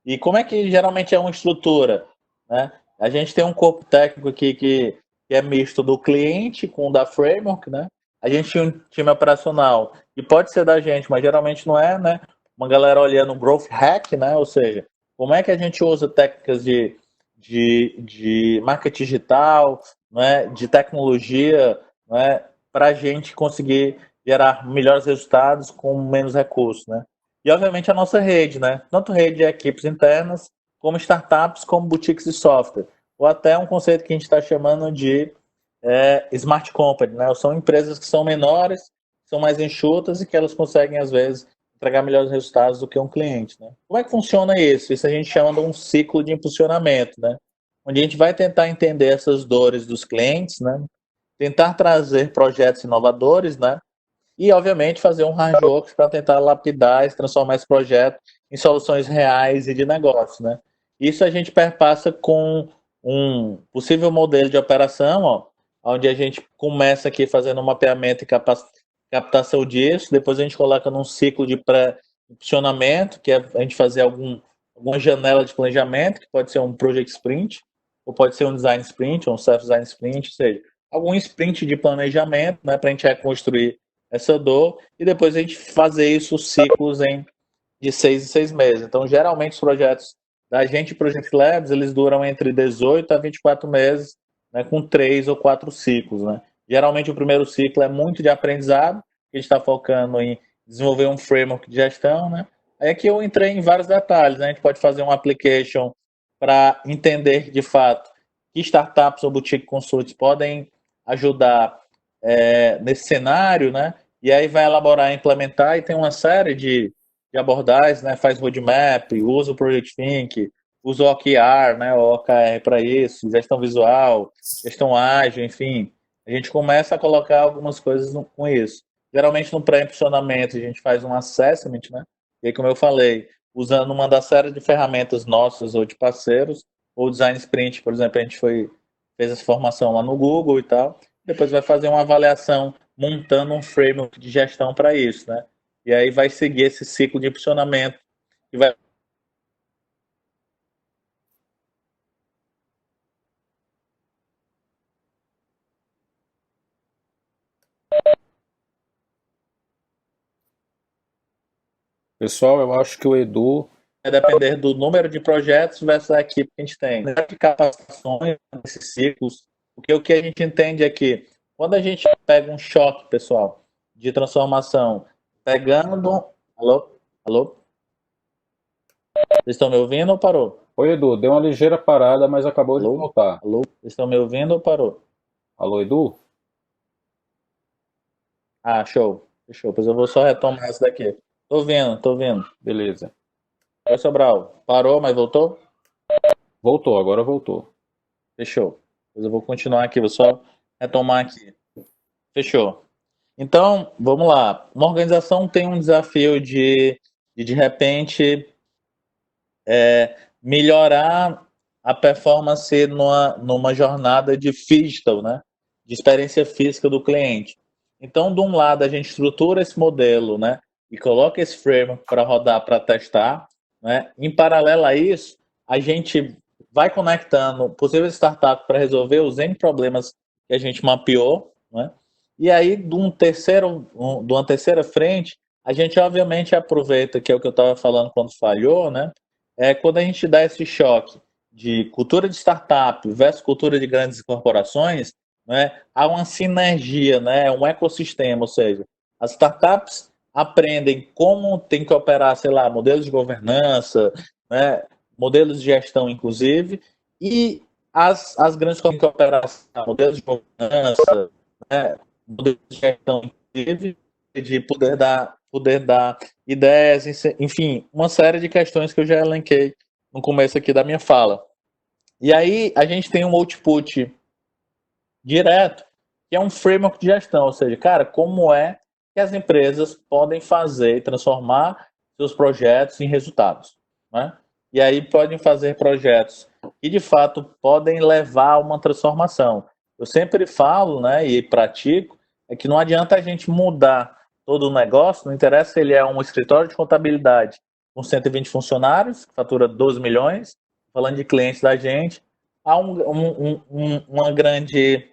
E como é que geralmente é uma estrutura, né? A gente tem um corpo técnico aqui que é misto do cliente com o da framework, né? A gente tem um time operacional que pode ser da gente, mas geralmente não é, né? Uma galera olhando o growth hack, né? Ou seja, como é que a gente usa técnicas de marketing digital, né? De tecnologia, né? Para a gente conseguir gerar melhores resultados com menos recursos, né? E, obviamente, a nossa rede, né? Tanto rede de equipes internas, como startups, como boutiques de software. Ou até um conceito que a gente está chamando de smart company, né? São empresas que são menores, são mais enxutas e que elas conseguem, às vezes, entregar melhores resultados do que um cliente, né? Como é que funciona isso? Isso a gente chama de um ciclo de impulsionamento, né? Onde a gente vai tentar entender essas dores dos clientes, né? Tentar trazer projetos inovadores, né? E, obviamente, fazer um hard work para tentar lapidar e transformar esse projeto em soluções reais e de negócio, né? Isso a gente perpassa com um possível modelo de operação, ó, onde a gente começa aqui fazendo um mapeamento e captação disso, depois a gente coloca num ciclo de pré-impulsionamento, que é a gente fazer alguma janela de planejamento, que pode ser um project sprint, ou pode ser um design sprint, ou um self-design sprint, ou seja, algum sprint de planejamento, né, para a gente reconstruir essa dor, e depois a gente fazer isso ciclos de 6 em 6 meses. Então, geralmente, os projetos da gente, Project Labs, eles duram entre 18 a 24 meses, né, com 3 ou 4 ciclos, né? Geralmente, o primeiro ciclo é muito de aprendizado, que a gente está focando em desenvolver um framework de gestão, né? Aí aqui eu entrei em vários detalhes, né? A gente pode fazer um application para entender, de fato, que startups ou boutique consults podem ajudar nesse cenário, né? E aí vai elaborar, implementar, e tem uma série de abordagens, né? Faz roadmap, usa o Project Think, usa o OKR, né? O OKR para isso, gestão visual, gestão ágil, enfim. A gente começa a colocar algumas coisas com isso. Geralmente no pré-impulsionamento a gente faz um assessment, né? E aí, como eu falei, usando uma das séries de ferramentas nossas ou de parceiros, ou Design Sprint, por exemplo, a gente fez essa formação lá no Google e tal, depois vai fazer uma avaliação montando um framework de gestão para isso, né? E aí vai seguir esse ciclo de impulsionamento que vai Pessoal, eu acho que o Edu. depender do número de projetos versus a equipe que a gente tem. De capacitações desses ciclos, porque o que a gente entende é que quando a gente pega um choque, pessoal, de transformação, pegando. Alô? Alô? Vocês estão me ouvindo ou parou? Oi, Edu, deu uma ligeira parada, mas acabou de Alô? voltar. Alô? Vocês estão me ouvindo ou parou? Alô, Edu? Ah, show. Fechou. Pois eu vou só retomar isso daqui. Tô vendo, tô vendo. Beleza. Oi, Sobral. Parou, mas voltou? Voltou, agora voltou. Fechou. Depois eu vou continuar aqui, vou só retomar aqui. Fechou. Então, vamos lá. Uma organização tem um desafio de repente, melhorar a performance numa jornada de digital, né? De experiência física do cliente. Então, de um lado, a gente estrutura esse modelo, né? E coloca esse framework para rodar, para testar, né? Em paralelo a isso, a gente vai conectando possíveis startups para resolver os N problemas que a gente mapeou, né? E aí, de uma terceira frente, a gente obviamente aproveita, que é o que eu estava falando quando falhou, né? Quando a gente dá esse choque de cultura de startup versus cultura de grandes corporações, né, há uma sinergia, né, um ecossistema, ou seja, as startups aprendem como tem que operar, sei lá, modelos de governança, né, modelos de gestão, inclusive, e as grandes corporações têm que operar modelos de governança, né, modelos de gestão, inclusive, de poder dar ideias, enfim, uma série de questões que eu já elenquei no começo aqui da minha fala. E aí a gente tem um output direto, que é um framework de gestão, ou seja, cara, como é que as empresas podem fazer e transformar seus projetos em resultados, né? E aí podem fazer projetos que de fato podem levar a uma transformação. Eu sempre falo, né, e pratico, é que não adianta a gente mudar todo o negócio, não interessa se ele é um escritório de contabilidade com 120 funcionários, que fatura 12 milhões, falando de clientes da gente, há uma grande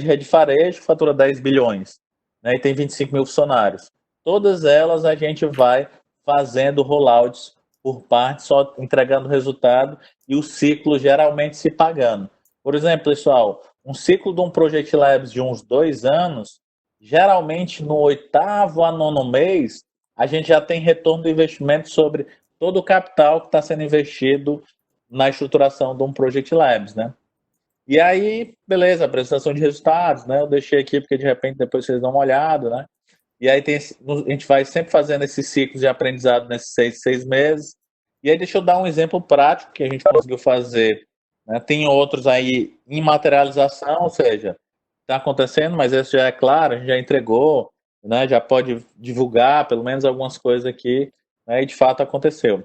rede de varejo que fatura 10 bilhões, né, e tem 25 mil funcionários. Todas elas a gente vai fazendo rollouts por parte, só entregando resultado e o ciclo geralmente se pagando. Por exemplo, pessoal, um ciclo de um Project Labs de uns 2 anos, geralmente no 8º a 9º mês, a gente já tem retorno do investimento sobre todo o capital que está sendo investido na estruturação de um Project Labs, né? E aí, beleza, apresentação de resultados, né? Eu deixei aqui porque de repente depois vocês dão uma olhada, né? E aí a gente vai sempre fazendo esses ciclos de aprendizado nesses 6 meses. E aí deixa eu dar um exemplo prático que a gente conseguiu fazer, né? Tem outros aí em materialização, ou seja, está acontecendo, mas esse já é claro, a gente já entregou, né? Já pode divulgar pelo menos algumas coisas aqui, né? E de fato aconteceu.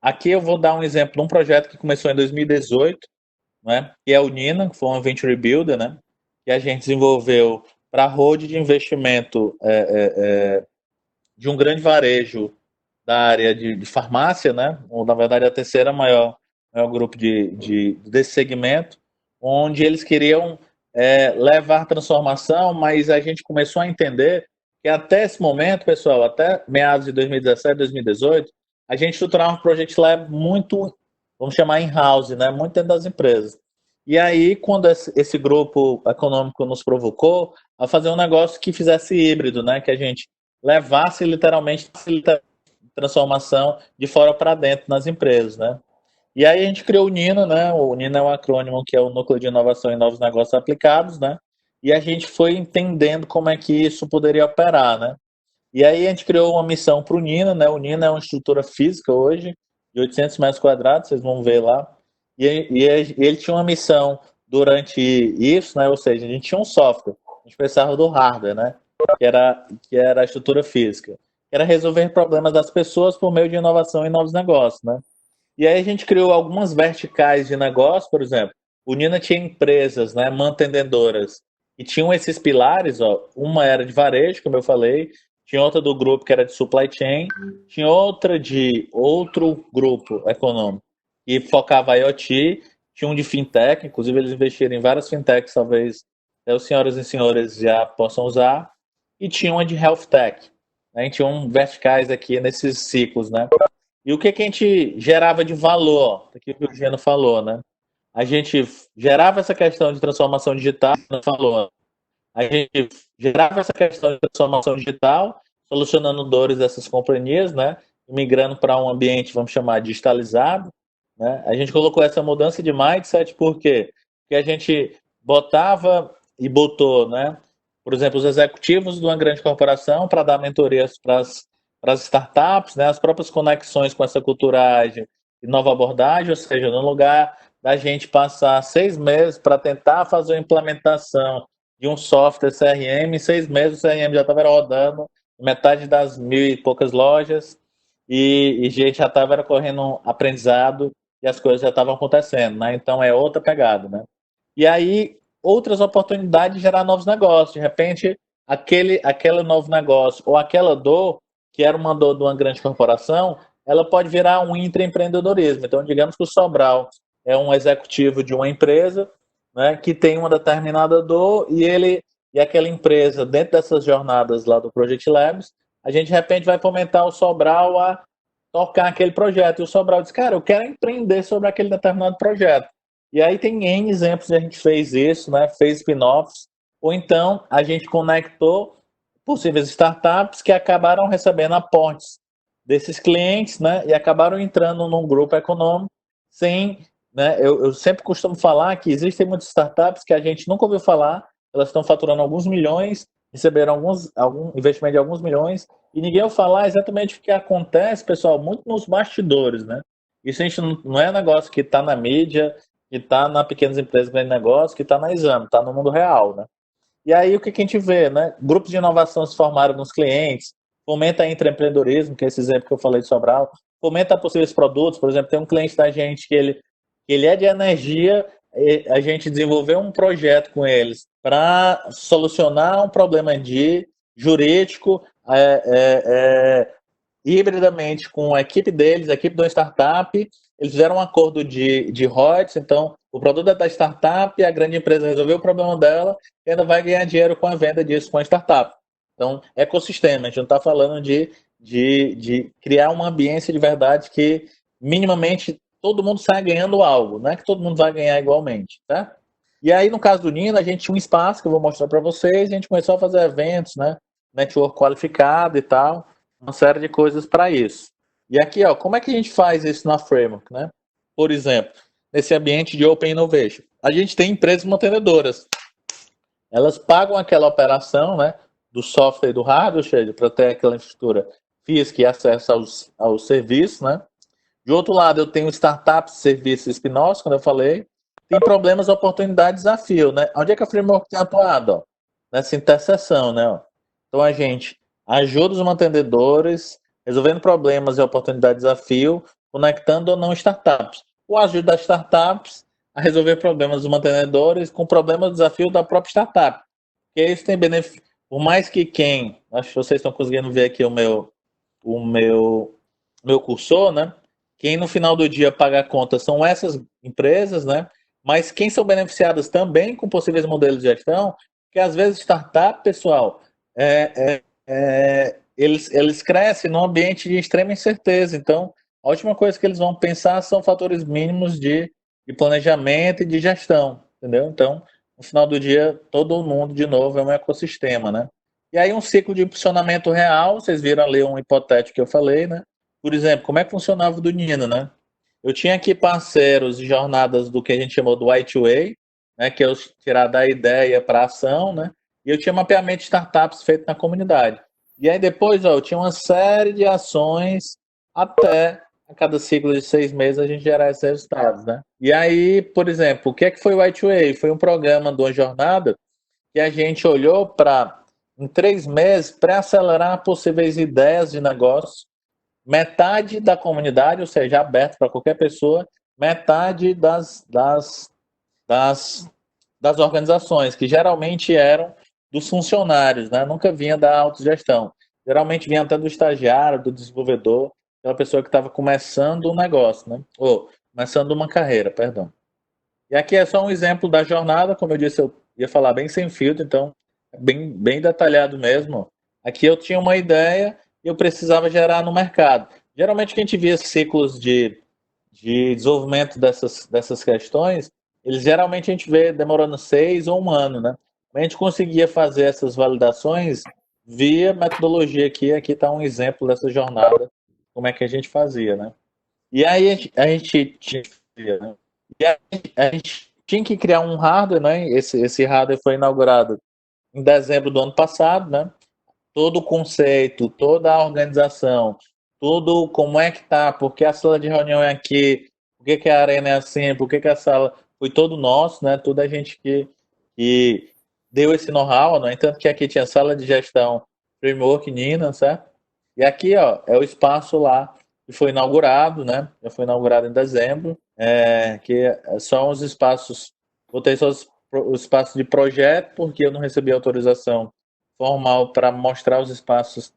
Aqui eu vou dar um exemplo de um projeto que começou em 2018, né? Que é o Nina, que foi uma Venture Builder, né? Que a gente desenvolveu para a road de investimento de um grande varejo da área de farmácia, né? Ou, na verdade, a terceira maior grupo desse segmento, onde eles queriam levar transformação, mas a gente começou a entender que até esse momento, pessoal, até meados de 2017, 2018, a gente estruturava um Project Lab muito, vamos chamar in-house, né? Muito dentro das empresas. E aí, quando esse grupo econômico nos provocou a fazer um negócio que fizesse híbrido, né? Que a gente levasse literalmente a transformação de fora para dentro nas empresas, né? E aí a gente criou o NINA, né? O NINA é um acrônimo que é o Núcleo de Inovação e Novos Negócios Aplicados, né? E a gente foi entendendo como é que isso poderia operar, né? E aí a gente criou uma missão para o NINA, né? O NINA é uma estrutura física hoje, de 800 metros quadrados, vocês vão ver lá. E ele tinha uma missão durante isso, né? Ou seja, a gente tinha um software, a gente precisava do hardware, né? Que era a estrutura física. Que era resolver problemas das pessoas por meio de inovação e novos negócios, né? E aí a gente criou algumas verticais de negócio, por exemplo, o Nina tinha empresas, né, mantenedoras, e tinham esses pilares, ó, uma era de varejo, como eu falei, tinha outra do grupo que era de supply chain, tinha outra de outro grupo econômico que focava em IoT, tinha um de fintech, inclusive eles investiram em várias fintechs, talvez até os senhoras e senhores já possam usar, e tinha uma de health tech. A gente tinha verticais aqui nesses ciclos, né? E o que a gente gerava de valor, aquilo que o Geno falou, né? A gente gerava essa questão de transformação digital, falou. A gente gerava essa questão de transformação digital, solucionando dores dessas companhias, né? Migrando para um ambiente, vamos chamar, digitalizado, né? A gente colocou essa mudança de mindset, por quê? Porque a gente botava e botou, né? Por exemplo, os executivos de uma grande corporação para dar mentorias para as startups, né? As próprias conexões com essa cultura ágil nova abordagem, ou seja, no lugar da gente passar 6 meses para tentar fazer a implementação de um software CRM, em 6 meses o CRM já estava rodando, metade das 1.000 e poucas lojas, e gente já estava correndo um aprendizado e as coisas já estavam acontecendo, né? Então é outra pegada, né? E aí, outras oportunidades de gerar novos negócios. De repente, aquele novo negócio ou aquela dor, que era uma dor de uma grande corporação, ela pode virar um intraempreendedorismo. Então, digamos que o Sobral é um executivo de uma empresa, né, que tem uma determinada dor e aquela empresa, dentro dessas jornadas lá do Project Labs, a gente, de repente, vai fomentar o Sobral a tocar aquele projeto. E o Sobral diz, cara, eu quero empreender sobre aquele determinado projeto. E aí tem N exemplos de a gente fez isso, né? Fez spin-offs, ou então a gente conectou possíveis startups que acabaram recebendo aportes desses clientes, né? E acabaram entrando num grupo econômico sem, né? Eu sempre costumo falar que existem muitas startups que a gente nunca ouviu falar, elas estão faturando alguns milhões, receberam algum investimento de alguns milhões, e ninguém ouve falar exatamente o que acontece, pessoal, muito nos bastidores, né? Isso a gente não é um negócio que está na mídia, que está na pequenas empresas, grande negócio, que está na Exame, está no mundo real, né? E aí o que a gente vê, né? Grupos de inovação se formaram nos clientes, fomenta intraempreendedorismo, que é esse exemplo que eu falei de Sobral, fomenta possíveis produtos, por exemplo, tem um cliente da gente que ele é de energia, a gente desenvolveu um projeto com eles para solucionar um problema de jurídico hibridamente com a equipe deles, a equipe de uma startup. Eles fizeram um acordo de royalties, então o produto é da startup, a grande empresa resolveu o problema dela e ainda vai ganhar dinheiro com a venda disso com a startup. Então, ecossistema, a gente não está falando de criar uma ambiência de verdade que minimamente todo mundo sai ganhando algo, não é que todo mundo vai ganhar igualmente, tá? E aí, no caso do Nino, a gente tinha um espaço que eu vou mostrar para vocês, a gente começou a fazer eventos, né? Network qualificado e tal, uma série de coisas para isso. E aqui, ó, como é que a gente faz isso na Framework, né? Por exemplo, nesse ambiente de Open Innovation, a gente tem empresas mantenedoras. Elas pagam aquela operação, né, do software e do hardware, para ter aquela infraestrutura física e acesso aos serviços, né? De outro lado, eu tenho startups, serviços spin-offs, como eu falei. Tem problemas, oportunidades, desafio, né? Onde é que a Framework tem atuado? Ó? Nessa interseção, né? Ó. Então, a gente ajuda os mantenedores, resolvendo problemas e oportunidades, desafio, conectando ou não startups. Ou ajuda as startups a resolver problemas dos mantenedores com problemas e desafio da própria startup. Porque isso tem benefício. Por mais que acho que vocês estão conseguindo ver aqui o meu cursor, né? Quem no final do dia paga a conta são essas empresas, né? Mas quem são beneficiadas também com possíveis modelos de gestão, que às vezes startup, pessoal, eles crescem num ambiente de extrema incerteza. Então, a última coisa que eles vão pensar são fatores mínimos de planejamento e de gestão, entendeu? Então, no final do dia, todo mundo, de novo, é um ecossistema, né? E aí, um ciclo de impulsionamento real, vocês viram ali um hipotético que eu falei, né? Por exemplo, como é que funcionava o do Nino, né? Eu tinha aqui parceiros de jornadas do que a gente chamou do Y2A, né? Que é tirar da ideia para a ação, né? E eu tinha mapeamento de startups feito na comunidade. E aí depois, ó, eu tinha uma série de ações até a cada ciclo de 6 meses a gente gerar esses resultados, né? E aí, por exemplo, o que é que foi o Y2A? Foi um programa de uma jornada que a gente olhou para, em 3 meses, pré-acelerar possíveis ideias de negócio, metade da comunidade, ou seja, aberto para qualquer pessoa, metade das organizações, que geralmente eram dos funcionários, né? Nunca vinha da autogestão. Geralmente vinha até do estagiário, do desenvolvedor, aquela pessoa que estava começando um negócio, né? Ou começando uma carreira, perdão. E aqui é só um exemplo da jornada, como eu disse, eu ia falar bem sem filtro, então é bem detalhado mesmo. Aqui eu tinha uma ideia e eu precisava gerar no mercado. Geralmente, que a gente via ciclos de desenvolvimento dessas questões, eles geralmente a gente vê demorando 6 ou 1 ano, né? A gente conseguia fazer essas validações via metodologia aqui. Aqui está um exemplo dessa jornada, como é que a gente fazia, né? E aí a gente tinha que criar um hardware, né? Esse hardware foi inaugurado em dezembro do ano passado, né? Todo o conceito, toda a organização, tudo como é que tá, por que a sala de reunião é aqui, por que a arena é assim, por que a sala foi todo nosso, né? Tudo a gente que deu esse know-how, no entanto que aqui tinha sala de gestão, framework Nina, certo? E aqui, ó, é o espaço lá que foi inaugurado, né? Já foi inaugurado em dezembro, que são os espaços, botei só os espaços de projeto, porque eu não recebi autorização formal para mostrar os espaços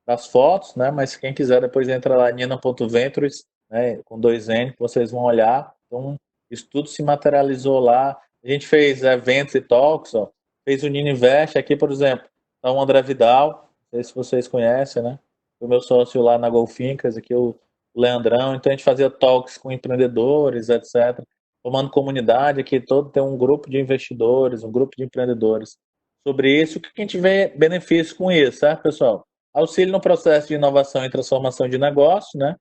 das fotos, né? Mas quem quiser depois entra lá nina.ventures, né? Com 2N, que vocês vão olhar. Então, isso tudo se materializou lá. A gente fez eventos e talks, ó. Fez o Ninivest aqui, por exemplo. Então, o André Vidal, não sei se vocês conhecem, né? O meu sócio lá na Golfincas, aqui o Leandrão. Então, a gente fazia talks com empreendedores, etc. Formando comunidade aqui, todo tem um grupo de investidores, um grupo de empreendedores. Sobre isso, o que a gente vê benefício com isso, certo, pessoal? Auxílio no processo de inovação e transformação de negócio, né?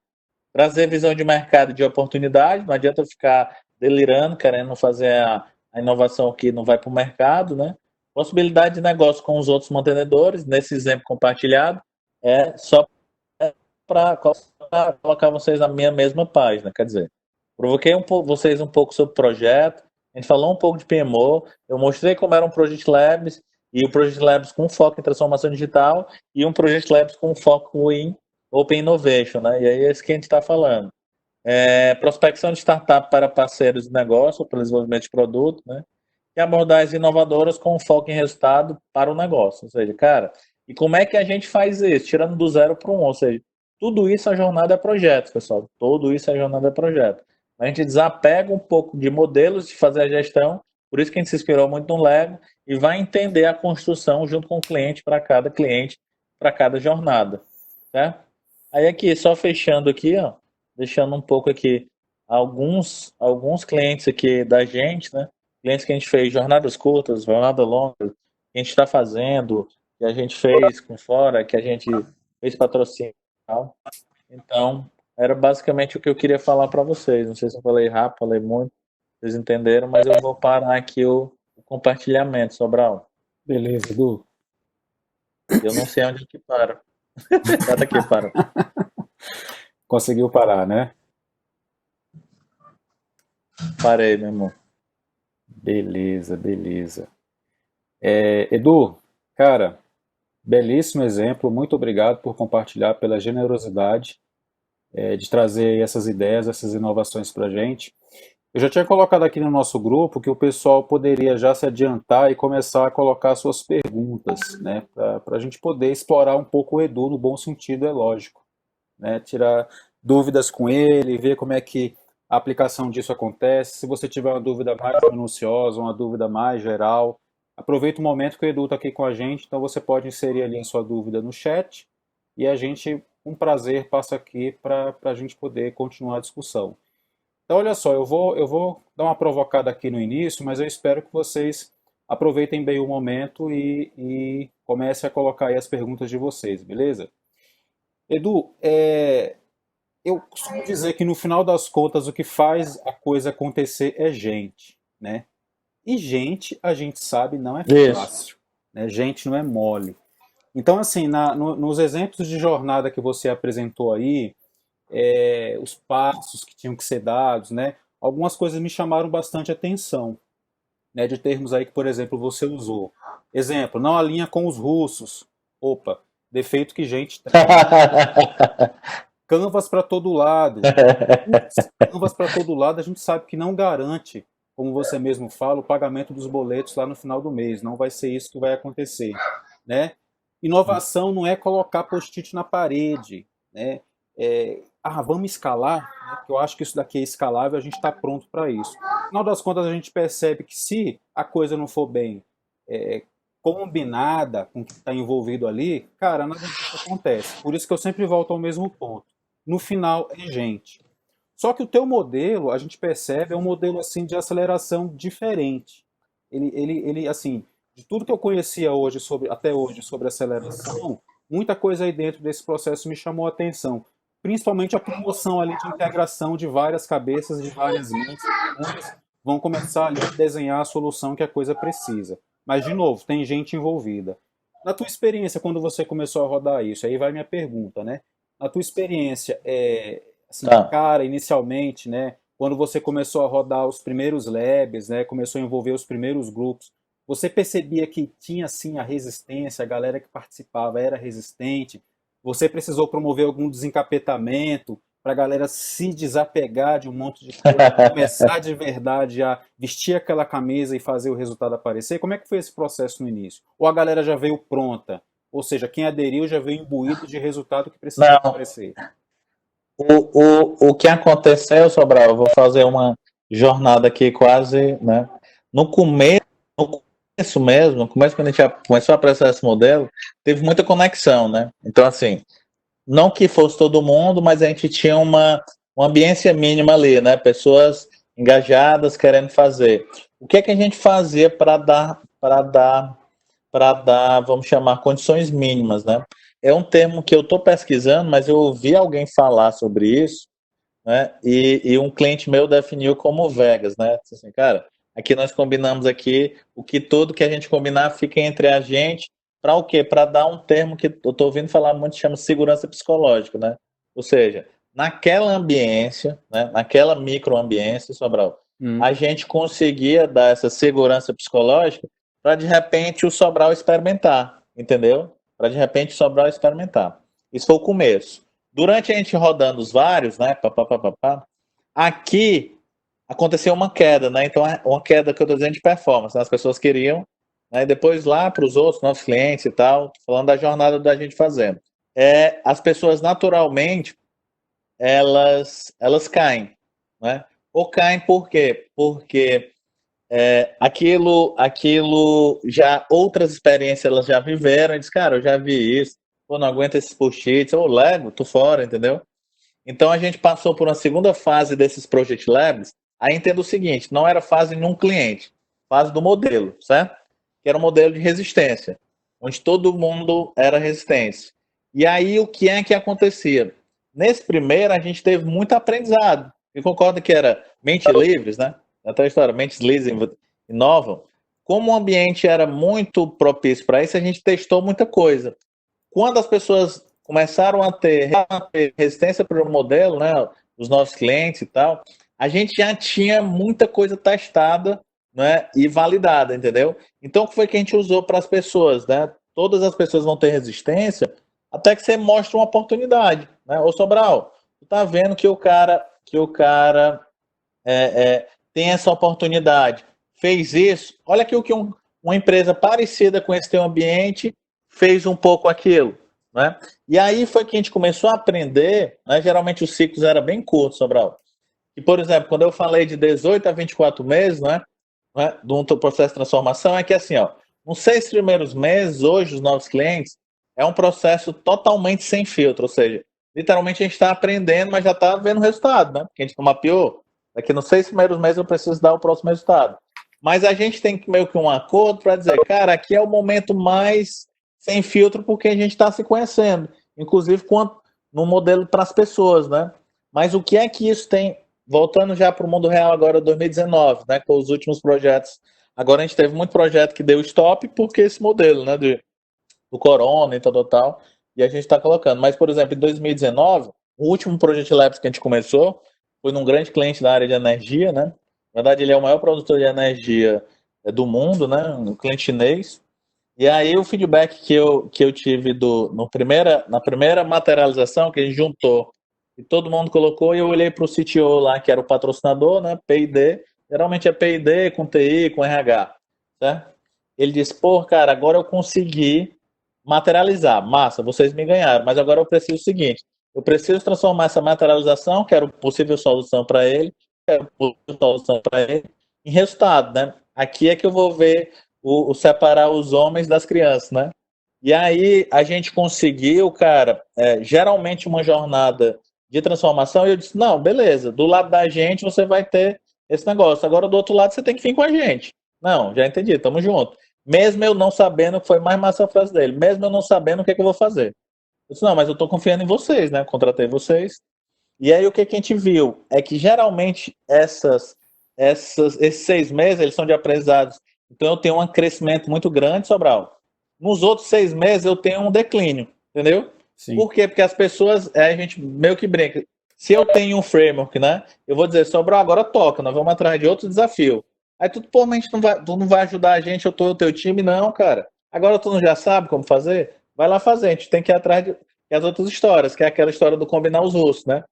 Trazer visão de mercado e de oportunidade, não adianta ficar delirando, querendo fazer a inovação que não vai para o mercado, né? Possibilidade de negócio com os outros mantenedores, nesse exemplo compartilhado, é só para colocar vocês na minha mesma página, quer dizer, provoquei vocês um pouco sobre o projeto, a gente falou um pouco de PMO, eu mostrei como era um Project Labs, e o Project Labs com foco em transformação digital, e um Project Labs com foco em Open Innovation, né? E aí é isso que a gente está falando. Prospecção de startup para parceiros de negócio, para o desenvolvimento de produto, né? E abordagens inovadoras com foco em resultado para o negócio. Ou seja, cara, e como é que a gente faz isso? Tirando do 0 para o 1, ou seja, tudo isso a jornada é projeto, pessoal. Tudo isso a jornada é projeto. A gente desapega um pouco de modelos de fazer a gestão, por isso que a gente se inspirou muito no Lego, e vai entender a construção junto com o cliente, para cada jornada. Certo? Aí aqui, só fechando aqui, ó, deixando um pouco aqui alguns clientes aqui da gente, né? Clientes que a gente fez jornadas curtas, jornadas longas, que a gente está fazendo, que a gente fez com fora, que a gente fez patrocínio e tal. Então, era basicamente o que eu queria falar para vocês. Não sei se eu falei rápido, falei muito, vocês entenderam, mas eu vou parar aqui o compartilhamento, Sobral. Beleza, Edu. Eu não sei onde que para. Cada que para. Conseguiu parar, né? Parei, meu irmão. Beleza, beleza. Edu, cara, belíssimo exemplo. Muito obrigado por compartilhar, pela generosidade de trazer essas ideias, essas inovações para a gente. Eu já tinha colocado aqui no nosso grupo que o pessoal poderia já se adiantar e começar a colocar suas perguntas, né, para a gente poder explorar um pouco o Edu no bom sentido, é lógico, né, tirar dúvidas com ele, ver como é que a aplicação disso acontece. Se você tiver uma dúvida mais minuciosa, uma dúvida mais geral, aproveita o momento que o Edu está aqui com a gente, então você pode inserir ali a sua dúvida no chat e a gente, com prazer, passa aqui para a gente poder continuar a discussão. Então, olha só, eu vou dar uma provocada aqui no início, mas eu espero que vocês aproveitem bem o momento e comecem a colocar aí as perguntas de vocês, beleza? Edu, eu costumo dizer que no final das contas o que faz a coisa acontecer é gente, né? E gente, a gente sabe, não é fácil, né? Gente não é mole. Então, assim, nos exemplos de jornada que você apresentou aí, os passos que tinham que ser dados, né? Algumas coisas me chamaram bastante atenção, né? De termos aí que, por exemplo, você usou. Exemplo, não alinha com os russos. Opa, defeito que gente tem. Canvas para todo lado. Canvas para todo lado a gente sabe que não garante, como você mesmo fala, o pagamento dos boletos lá no final do mês. Não vai ser isso que vai acontecer, né? Inovação não é colocar post-it na parede, né? Vamos escalar, né? Porque eu acho que isso daqui é escalável, a gente está pronto para isso. No final das contas, a gente percebe que se a coisa não for bem combinada com o que está envolvido ali, cara, nada disso acontece. Por isso que eu sempre volto ao mesmo ponto. No final, é gente. Só que o teu modelo, a gente percebe, é um modelo assim de aceleração diferente. Ele assim, de tudo que eu conhecia até hoje sobre aceleração, muita coisa aí dentro desse processo me chamou a atenção. Principalmente a promoção ali de integração de várias cabeças, de várias mentes, vão começar ali a desenhar a solução que a coisa precisa. Mas, de novo, tem gente envolvida. Na tua experiência, quando você começou a rodar isso, aí vai minha pergunta, né? a tua experiência, assim, Tá. cara, inicialmente, né, quando você começou a rodar os primeiros labs, né, começou a envolver os primeiros grupos, você percebia que tinha, assim, a resistência, a galera que participava era resistente, você precisou promover algum desencapetamento para a galera se desapegar de um monte de coisa, começar de verdade a vestir aquela camisa e fazer o resultado aparecer? Como é que foi esse processo no início? Ou a galera já veio pronta? Ou seja, quem aderiu já veio imbuído de resultado que precisava Não, aparecer. o que aconteceu, Sobral, eu vou fazer uma jornada aqui quase, né? No começo mesmo, no começo quando a gente já começou a apressar esse modelo, teve muita conexão, né? Então, assim, não que fosse todo mundo, mas a gente tinha uma ambiência mínima ali, né? Pessoas engajadas querendo fazer. O que é que a gente fazia para dar, vamos chamar, condições mínimas, né? É um termo que eu estou pesquisando, mas eu ouvi alguém falar sobre isso, né? E um cliente meu definiu como Vegas, né? Disse assim, cara, aqui nós combinamos aqui o que tudo que a gente combinar fica entre a gente, para o quê? Para dar um termo que eu estou ouvindo falar muito, chama segurança psicológica, né? Ou seja, naquela ambiência, né? Naquela microambiência, Sobral, a gente conseguia dar essa segurança psicológica para de repente o Sobral experimentar, entendeu? Para de repente o Sobral experimentar. Isso foi o começo. Durante a gente rodando os vários, né? Aqui aconteceu uma queda, né? Então, uma queda que eu estou dizendo de performance, né? As pessoas queriam, né? Depois lá para os outros, nossos clientes e tal, falando da jornada da gente fazendo. As pessoas naturalmente elas caem, né? Ou caem por quê? Porque aquilo já outras experiências elas já viveram e diz, cara, eu já vi isso, pô, não aguento esses post-its, ou Lego, tô fora, entendeu? Então a gente passou por uma segunda fase desses Project Labs. Aí entenda o seguinte, não era fase num cliente, fase do modelo, certo? Que era um modelo de resistência, onde todo mundo era resistência. E aí o que é que acontecia? Nesse primeiro a gente teve muito aprendizado. E concorda que era mente livres, né? Até a história, mentes livres inovam. Como o ambiente era muito propício para isso, a gente testou muita coisa. Quando as pessoas começaram a ter resistência para o modelo, né, os nossos clientes e tal, a gente já tinha muita coisa testada, né, e validada, entendeu? Então, o que foi que a gente usou para as pessoas, né? Todas as pessoas vão ter resistência até que você mostre uma oportunidade, né? Ô Sobral, tu tá vendo que o cara tem essa oportunidade, fez isso, olha aqui o que uma empresa parecida com esse teu ambiente fez um pouco aquilo, né? E aí foi que a gente começou a aprender, né? Geralmente os ciclos eram bem curtos, Sobral. E, por exemplo, quando eu falei de 18 a 24 meses, né, do processo de transformação, é que assim, ó, nos 6 primeiros meses, hoje, os novos clientes, é um processo totalmente sem filtro, ou seja, literalmente a gente está aprendendo, mas já está vendo o resultado, né? Porque a gente não mapeou. Daqui nos 6 primeiros meses eu preciso dar o próximo resultado. Mas a gente tem meio que um acordo para dizer, cara, aqui é o momento mais sem filtro porque a gente está se conhecendo, inclusive no modelo para as pessoas, né? Mas o que é que isso tem, voltando já para o mundo real agora, 2019, né, com os últimos projetos, agora a gente teve muito projeto que deu stop porque esse modelo, né, do corona e tal, e a gente está colocando. Mas, por exemplo, em 2019, o último Project Labs que a gente começou foi num grande cliente da área de energia, né? Na verdade, ele é o maior produtor de energia do mundo, né? Um cliente chinês. E aí o feedback que eu tive na primeira materialização que a gente juntou e todo mundo colocou, e eu olhei para o CTO lá, que era o patrocinador, né? P&D, geralmente é P&D com TI, com RH, certo? Ele disse, pô, cara, agora eu consegui materializar, massa, vocês me ganharam, mas agora eu preciso o seguinte, eu preciso transformar essa materialização, quero possível solução para ele, em resultado, né? Aqui é que eu vou ver separar os homens das crianças, né? E aí a gente conseguiu, cara, geralmente uma jornada de transformação, e eu disse, não, beleza, do lado da gente você vai ter esse negócio, agora do outro lado você tem que vir com a gente. Não, já entendi, tamo junto. Mesmo eu não sabendo, que foi mais massa a frase dele, mesmo eu não sabendo o que é que eu vou fazer. Eu disse, não, mas eu tô confiando em vocês, né? Contratei vocês. E aí o que a gente viu é que geralmente esses 6 meses eles são de aprendizados. Então eu tenho um crescimento muito grande, Sobral. Nos outros 6 meses eu tenho um declínio, entendeu? Sim. Por quê? Porque as pessoas, a gente meio que brinca. Se eu tenho um framework, né? Eu vou dizer, Sobral, agora toca, nós vamos atrás de outro desafio. Aí tu, pô, mas tu não vai ajudar a gente, eu tô no teu time, não, cara. Agora tu não já sabe como fazer? Vai lá fazer, a gente tem que ir atrás de as outras histórias, que é aquela história do combinar os russos, né?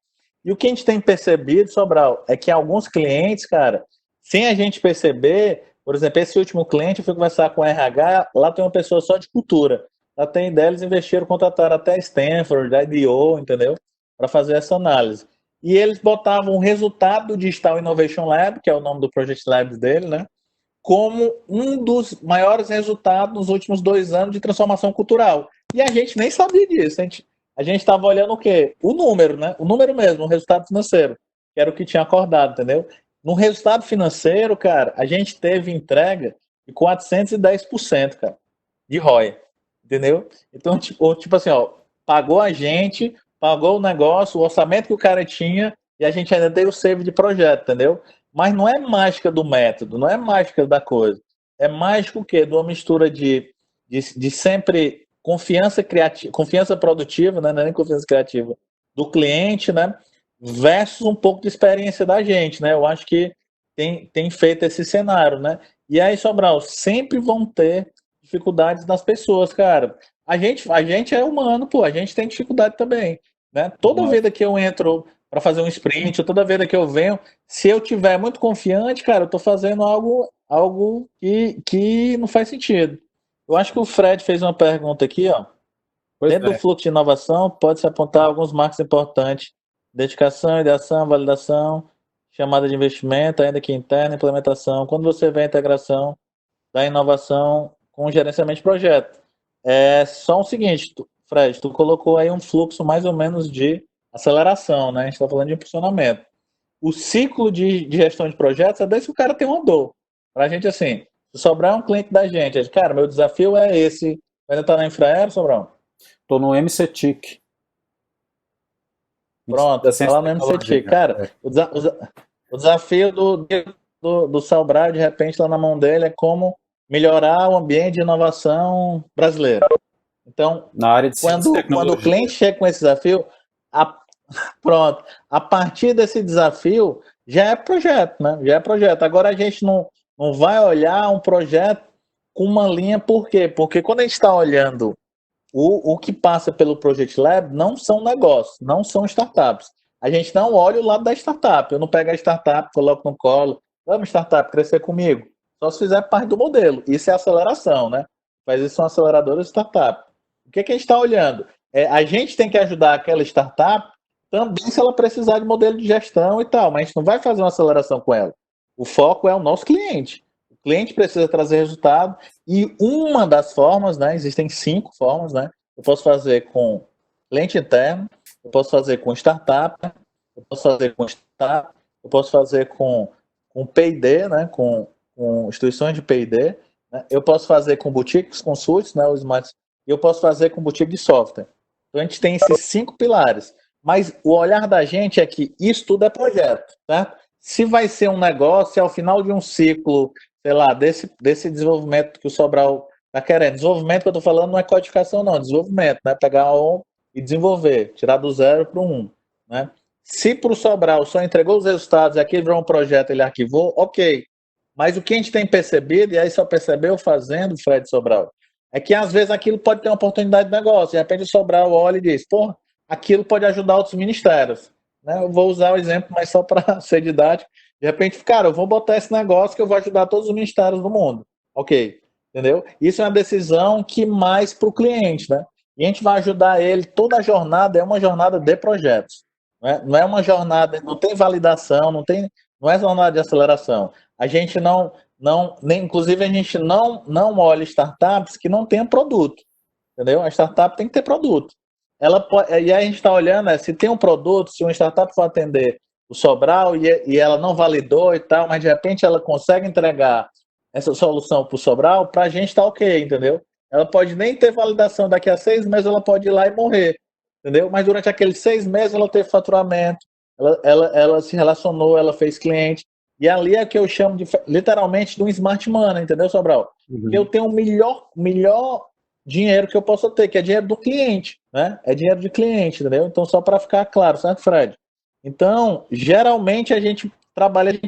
E o que a gente tem percebido, Sobral, é que alguns clientes, cara, sem a gente perceber, por exemplo, esse último cliente, eu fui conversar com o RH, lá tem uma pessoa só de cultura. Lá tem ideia, eles investiram, contrataram até Stanford, IDEO, entendeu? Para fazer essa análise. E eles botavam o resultado do Digital Innovation Lab, que é o nome do Project Labs dele, né? Como um dos maiores resultados nos últimos 2 anos de transformação cultural. E a gente nem sabia disso. A gente estava olhando o quê? O número, né? O número mesmo, o resultado financeiro, que era o que tinha acordado, entendeu? No resultado financeiro, cara, a gente teve entrega de 410%, cara, de ROI, entendeu? Então, tipo assim, ó, pagou a gente, pagou o negócio, o orçamento que o cara tinha, e a gente ainda deu o save de projeto, entendeu? Mas não é mágica do método, não é mágica da coisa. É mágica o quê? De uma mistura de sempre confiança criativa, confiança produtiva, né? Não é nem confiança criativa, do cliente, né? Versus um pouco de experiência da gente, né? Eu acho que tem feito esse cenário, né? E aí, Sobral, sempre vão ter dificuldades das pessoas, cara. A gente é humano, pô, a gente tem dificuldade também, né? Toda vida que eu entro para fazer um sprint, ou toda vida que eu venho, se eu tiver muito confiante, cara, eu tô fazendo algo que não faz sentido. Eu acho que o Fred fez uma pergunta aqui, ó. Pois Dentro do fluxo de inovação, pode-se apontar alguns marcos importantes: dedicação, ideação, validação, chamada de investimento, ainda que interna, implementação. Quando você vê a integração da inovação com o gerenciamento de projeto. É só o seguinte, Fred, tu colocou aí um fluxo mais ou menos de aceleração, né? A gente está falando de impulsionamento. O ciclo de gestão de projetos é desde que o cara tem uma dor. Para a gente, assim, se sobrar um cliente da gente, cara, meu desafio é esse. Ainda está na Infraero, Sobrão? Estou no MCTIC. Pronto, tá lá no MCT. Cara, o desafio do Sobral, de repente, lá na mão dele, é como melhorar o ambiente de inovação brasileiro. Então, na área de quando o cliente chega com esse desafio, pronto, a partir desse desafio, já é projeto, né? Já é projeto. Agora a gente não vai olhar um projeto com uma linha, por quê? Porque quando a gente está olhando o que passa pelo Project Lab não são negócios, não são startups. A gente não olha o lado da startup. Eu não pego a startup, coloco no colo, vamos startup, crescer comigo. Só se fizer parte do modelo. Isso é aceleração, né? Mas isso são aceleradoras de startup. O que a gente está olhando? A gente tem que ajudar aquela startup também se ela precisar de modelo de gestão e tal, mas a gente não vai fazer uma aceleração com ela. O foco é o nosso cliente. O cliente precisa trazer resultado e uma das formas, né? Existem 5 formas, né? Eu posso fazer com cliente interno, eu posso fazer com startup, eu posso fazer com startup, eu posso fazer com P&D, né? Com instituições de P&D, né? Eu posso fazer com boutiques, consults, né? Os mais, e eu posso fazer com boutique de software. Então a gente tem esses 5 pilares. Mas o olhar da gente é que isso tudo é projeto, tá? Se vai ser um negócio, se ao final de um ciclo, sei lá, desse desenvolvimento que o Sobral está querendo. Desenvolvimento que eu estou falando não é codificação, não, é desenvolvimento, né? Pegar um e desenvolver, tirar do 0 para o 1, né? Se para o Sobral só entregou os resultados e aquilo virou um projeto, ele arquivou, ok. Mas o que a gente tem percebido, e aí só percebeu fazendo, Fred Sobral, é que às vezes aquilo pode ter uma oportunidade de negócio. De repente o Sobral olha e diz, pô, aquilo pode ajudar outros ministérios. Né? Eu vou usar o exemplo, mas só para ser didático. De repente, cara, eu vou botar esse negócio que eu vou ajudar todos os ministérios do mundo. Ok, entendeu? Isso é uma decisão que mais para o cliente, né? E a gente vai ajudar ele, toda a jornada é uma jornada de projetos. Né? Não é uma jornada, não tem validação, não é jornada de aceleração. A gente inclusive a gente não olha startups que não tenham produto. Entendeu? A startup tem que ter produto. E aí a gente está olhando, se tem um produto, se uma startup for atender o Sobral e ela não validou e tal, mas de repente ela consegue entregar essa solução para o Sobral, para a gente está ok, entendeu? Ela pode nem ter validação, daqui a 6 meses ela pode ir lá e morrer, entendeu? Mas durante aqueles 6 meses ela teve faturamento, ela se relacionou, ela fez cliente, e ali é que eu chamo literalmente de um smart money, entendeu, Sobral? Uhum. Eu tenho o melhor dinheiro que eu possa ter, que é dinheiro do cliente. né? É dinheiro de cliente, entendeu? Então, só para ficar claro, certo, Fred? Então, geralmente a gente trabalha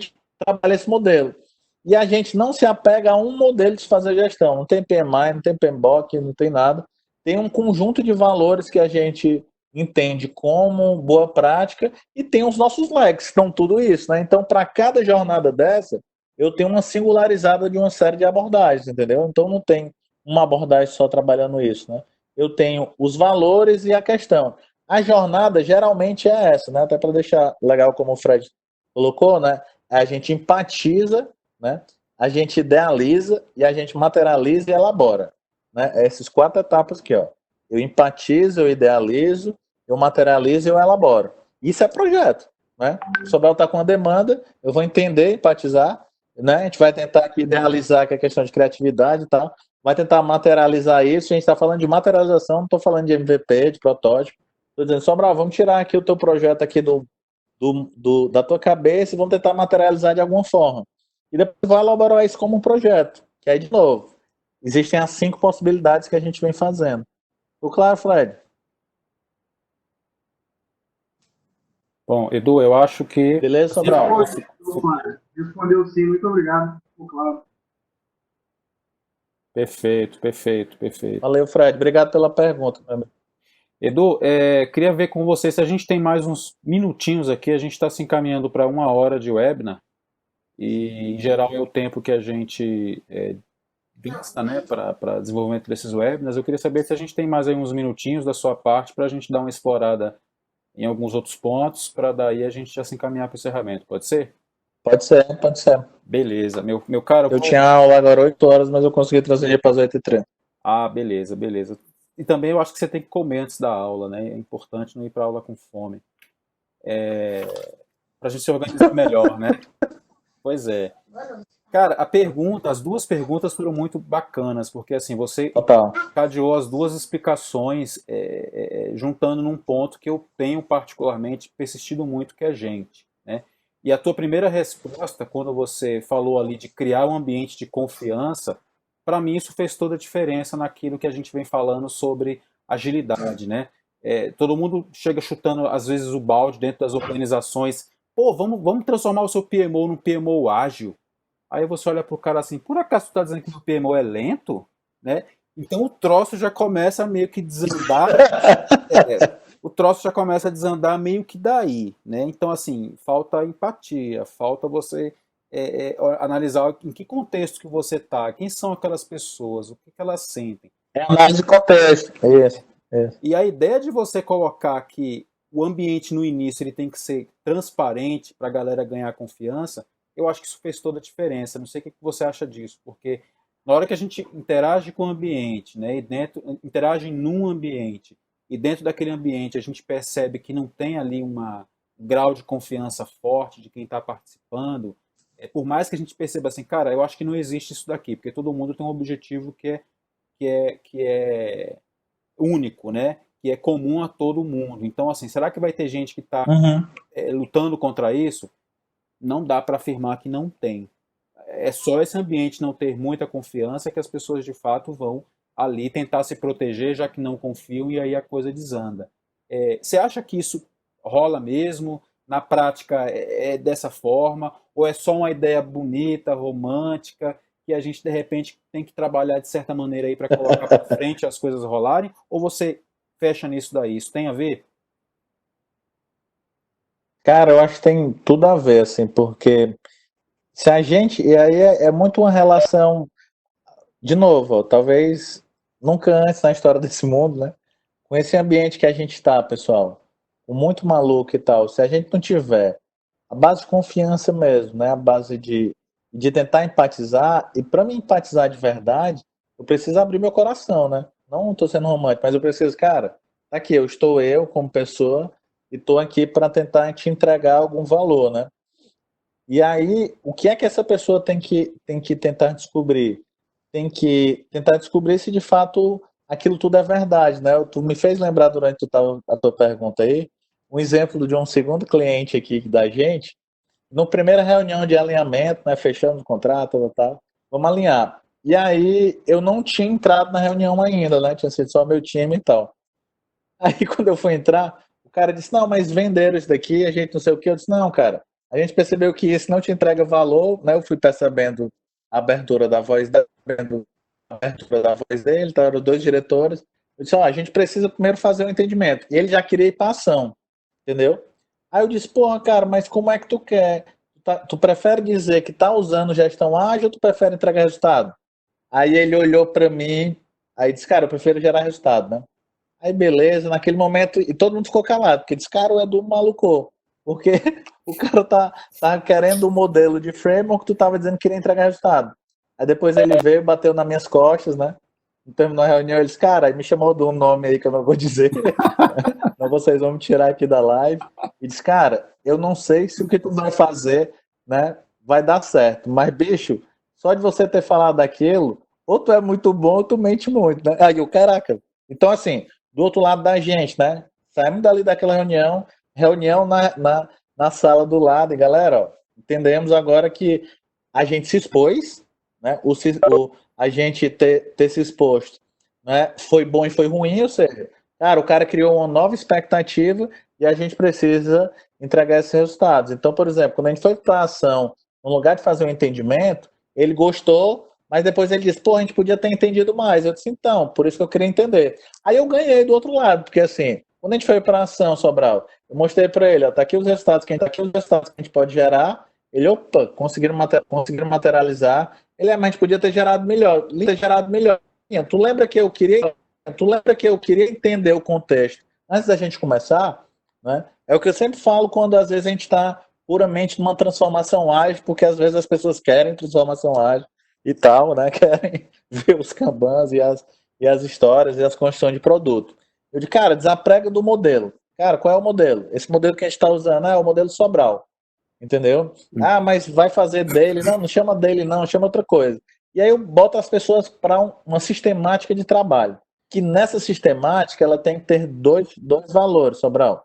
esse modelo. E a gente não se apega a um modelo de fazer gestão. Não tem PMI, não tem PMBOK, não tem nada. Tem um conjunto de valores que a gente entende como boa prática e tem os nossos legs, que estão tudo isso, né? Então, para cada jornada dessa, eu tenho uma singularizada de uma série de abordagens, entendeu? Então, não tem uma abordagem só trabalhando isso, né? Eu tenho os valores e a questão. A jornada geralmente é essa, né? Até para deixar legal como o Fred colocou, né? A gente empatiza, né? A gente idealiza e a gente materializa e elabora, né? Essas 4 etapas aqui, ó. Eu empatizo, eu idealizo, eu materializo e eu elaboro. Isso é projeto, né? O Sobel está com uma demanda, eu vou entender, empatizar, né? A gente vai tentar aqui idealizar, que é questão de criatividade e tal, vai tentar materializar isso. A gente está falando de materialização, não estou falando de MVP, de protótipo. Estou dizendo, Sobral, vamos tirar aqui o teu projeto aqui da tua cabeça e vamos tentar materializar de alguma forma. E depois vai elaborar isso como um projeto. Que aí, de novo, existem as 5 possibilidades que a gente vem fazendo. Ficou claro, Fred? Bom, Edu, eu acho que Beleza, Sobral? Respondeu sim, muito obrigado. Ficou claro. perfeito, perfeito, perfeito. Valeu, Fred. Obrigado pela pergunta, meu amigo. Edu, queria ver com você se a gente tem mais uns minutinhos aqui. A gente está se encaminhando para 1 hora de webinar e, em geral, é o tempo que a gente gasta, né, para desenvolvimento desses webinars. Eu queria saber se a gente tem mais aí uns minutinhos da sua parte para a gente dar uma explorada em alguns outros pontos, para daí a gente já se encaminhar para o encerramento. Pode ser? Pode ser, pode ser. Beleza. Meu caro... Eu tinha aula agora 8 horas, mas eu consegui trazer para as 8h30. Ah, beleza, beleza. E também eu acho que você tem que comer antes da aula, né? É importante não ir para a aula com fome. Para a gente se organizar melhor, né? Pois é. Cara, as 2 perguntas foram muito bacanas, porque assim, você Total. cadeou as 2 explicações juntando num ponto que eu tenho particularmente persistido muito, que é gente, né? E a tua primeira resposta, quando você falou ali de criar um ambiente de confiança, para mim isso fez toda a diferença naquilo que a gente vem falando sobre agilidade, né? Todo mundo chega chutando, às vezes, o balde dentro das organizações. Pô, vamos transformar o seu PMO num PMO ágil. Aí você olha pro cara assim, por acaso tu tá dizendo que o PMO é lento? Né? Então o troço já começa a meio que desandar. O troço já começa a desandar meio que daí, né? Então, assim, falta empatia, falta você analisar em que contexto que você tá, quem são aquelas pessoas, o que elas sentem. É análise de contexto. Isso. E a ideia de você colocar que o ambiente no início ele tem que ser transparente para a galera ganhar confiança, eu acho que isso fez toda a diferença. Não sei o que você acha disso, porque na hora que a gente interage com o ambiente, né, e interage num ambiente, e dentro daquele ambiente a gente percebe que não tem ali um grau de confiança forte de quem está participando, por mais que a gente perceba assim, cara, eu acho que não existe isso daqui, porque todo mundo tem um objetivo que é único, né? Que é comum a todo mundo. Então, assim, será que vai ter gente que está lutando contra isso? Não dá para afirmar que não tem. É só esse ambiente não ter muita confiança que as pessoas de fato vão ali tentar se proteger, já que não confiam, e aí a coisa desanda. Você acha que isso rola mesmo? Na prática é dessa forma? Ou é só uma ideia bonita, romântica, que a gente de repente tem que trabalhar de certa maneira aí para colocar para frente as coisas rolarem? Ou você fecha nisso daí? Isso tem a ver? Cara, eu acho que tem tudo a ver, assim, porque se a gente. E aí é muito uma relação. De novo, ó, talvez nunca antes na história desse mundo, né? Com esse ambiente que a gente está, pessoal, com muito maluco e tal, se a gente não tiver a base de confiança mesmo, né? A base de tentar empatizar, e para me empatizar de verdade, eu preciso abrir meu coração, né? Não estou sendo romântico, mas eu preciso, cara, tá aqui, eu como pessoa, e estou aqui para tentar te entregar algum valor, né? E aí, o que é que essa pessoa tem que tentar descobrir? Tem que tentar descobrir se de fato aquilo tudo é verdade, né? Tu me fez lembrar durante a tua pergunta aí, um exemplo de um segundo cliente aqui da gente, na primeira reunião de alinhamento, né? Fechamos o contrato e tal, vamos alinhar. E aí, eu não tinha entrado na reunião ainda, né? Tinha sido só meu time e tal. Aí quando eu fui entrar, o cara disse, não, mas venderam isso daqui, a gente não sei o que. Eu disse, não, cara, a gente percebeu que isso não te entrega valor, né? Eu fui percebendo a abertura da voz dele, tá, eram dois diretores. Eu disse, ó, a gente precisa primeiro fazer o entendimento. E ele já queria ir para ação, entendeu? Aí eu disse, porra, cara, mas como é que tu quer? Tu prefere dizer que tá usando gestão ágil ou tu prefere entregar resultado? Aí ele olhou para mim, aí disse, cara, eu prefiro gerar resultado, né? Aí beleza, naquele momento, e todo mundo ficou calado, porque disse, cara, o Edu malucou, porque o cara tá querendo o modelo de framework, tu tava dizendo que queria entregar resultado. Aí depois ele veio, bateu nas minhas costas, né? Terminou a reunião, ele disse, cara, aí me chamou de um nome aí que eu não vou dizer, então vocês vão me tirar aqui da live, e disse, cara, eu não sei se o que tu vai fazer, né, vai dar certo, mas bicho, só de você ter falado daquilo, ou tu é muito bom ou tu mente muito, né? Aí eu, caraca, então assim, do outro lado da gente, né? Saímos dali daquela reunião na sala do lado, e galera, ó, entendemos agora que a gente se expôs, né? A gente ter se exposto, né? Foi bom e foi ruim, ou seja, cara, o cara criou uma nova expectativa e a gente precisa entregar esses resultados. Então, por exemplo, quando a gente foi para a ação, no lugar de fazer um entendimento, ele gostou, mas depois ele disse, pô, a gente podia ter entendido mais. Eu disse, então, por isso que eu queria entender. Aí eu ganhei do outro lado, porque assim, quando a gente foi para a ação, Sobral, eu mostrei para ele, ó, tá aqui os resultados que a gente pode gerar. Ele, opa, conseguiram materializar. Ele, mas a gente podia ter gerado melhor. Tu lembra que eu queria entender o contexto antes da gente começar, né? É o que eu sempre falo quando às vezes a gente está puramente numa transformação ágil, porque às vezes as pessoas querem transformação ágil e tal, né? Querem ver os Kanbans e as histórias e as construções de produto. Eu digo, cara, desaprega do modelo. Cara, qual é o modelo? Esse modelo que a gente está usando é o modelo Sobral. Entendeu? Ah, mas vai fazer dele. Não, não chama dele, não, chama outra coisa. E aí eu boto as pessoas para uma sistemática de trabalho. Que nessa sistemática ela tem que ter dois valores, Sobral.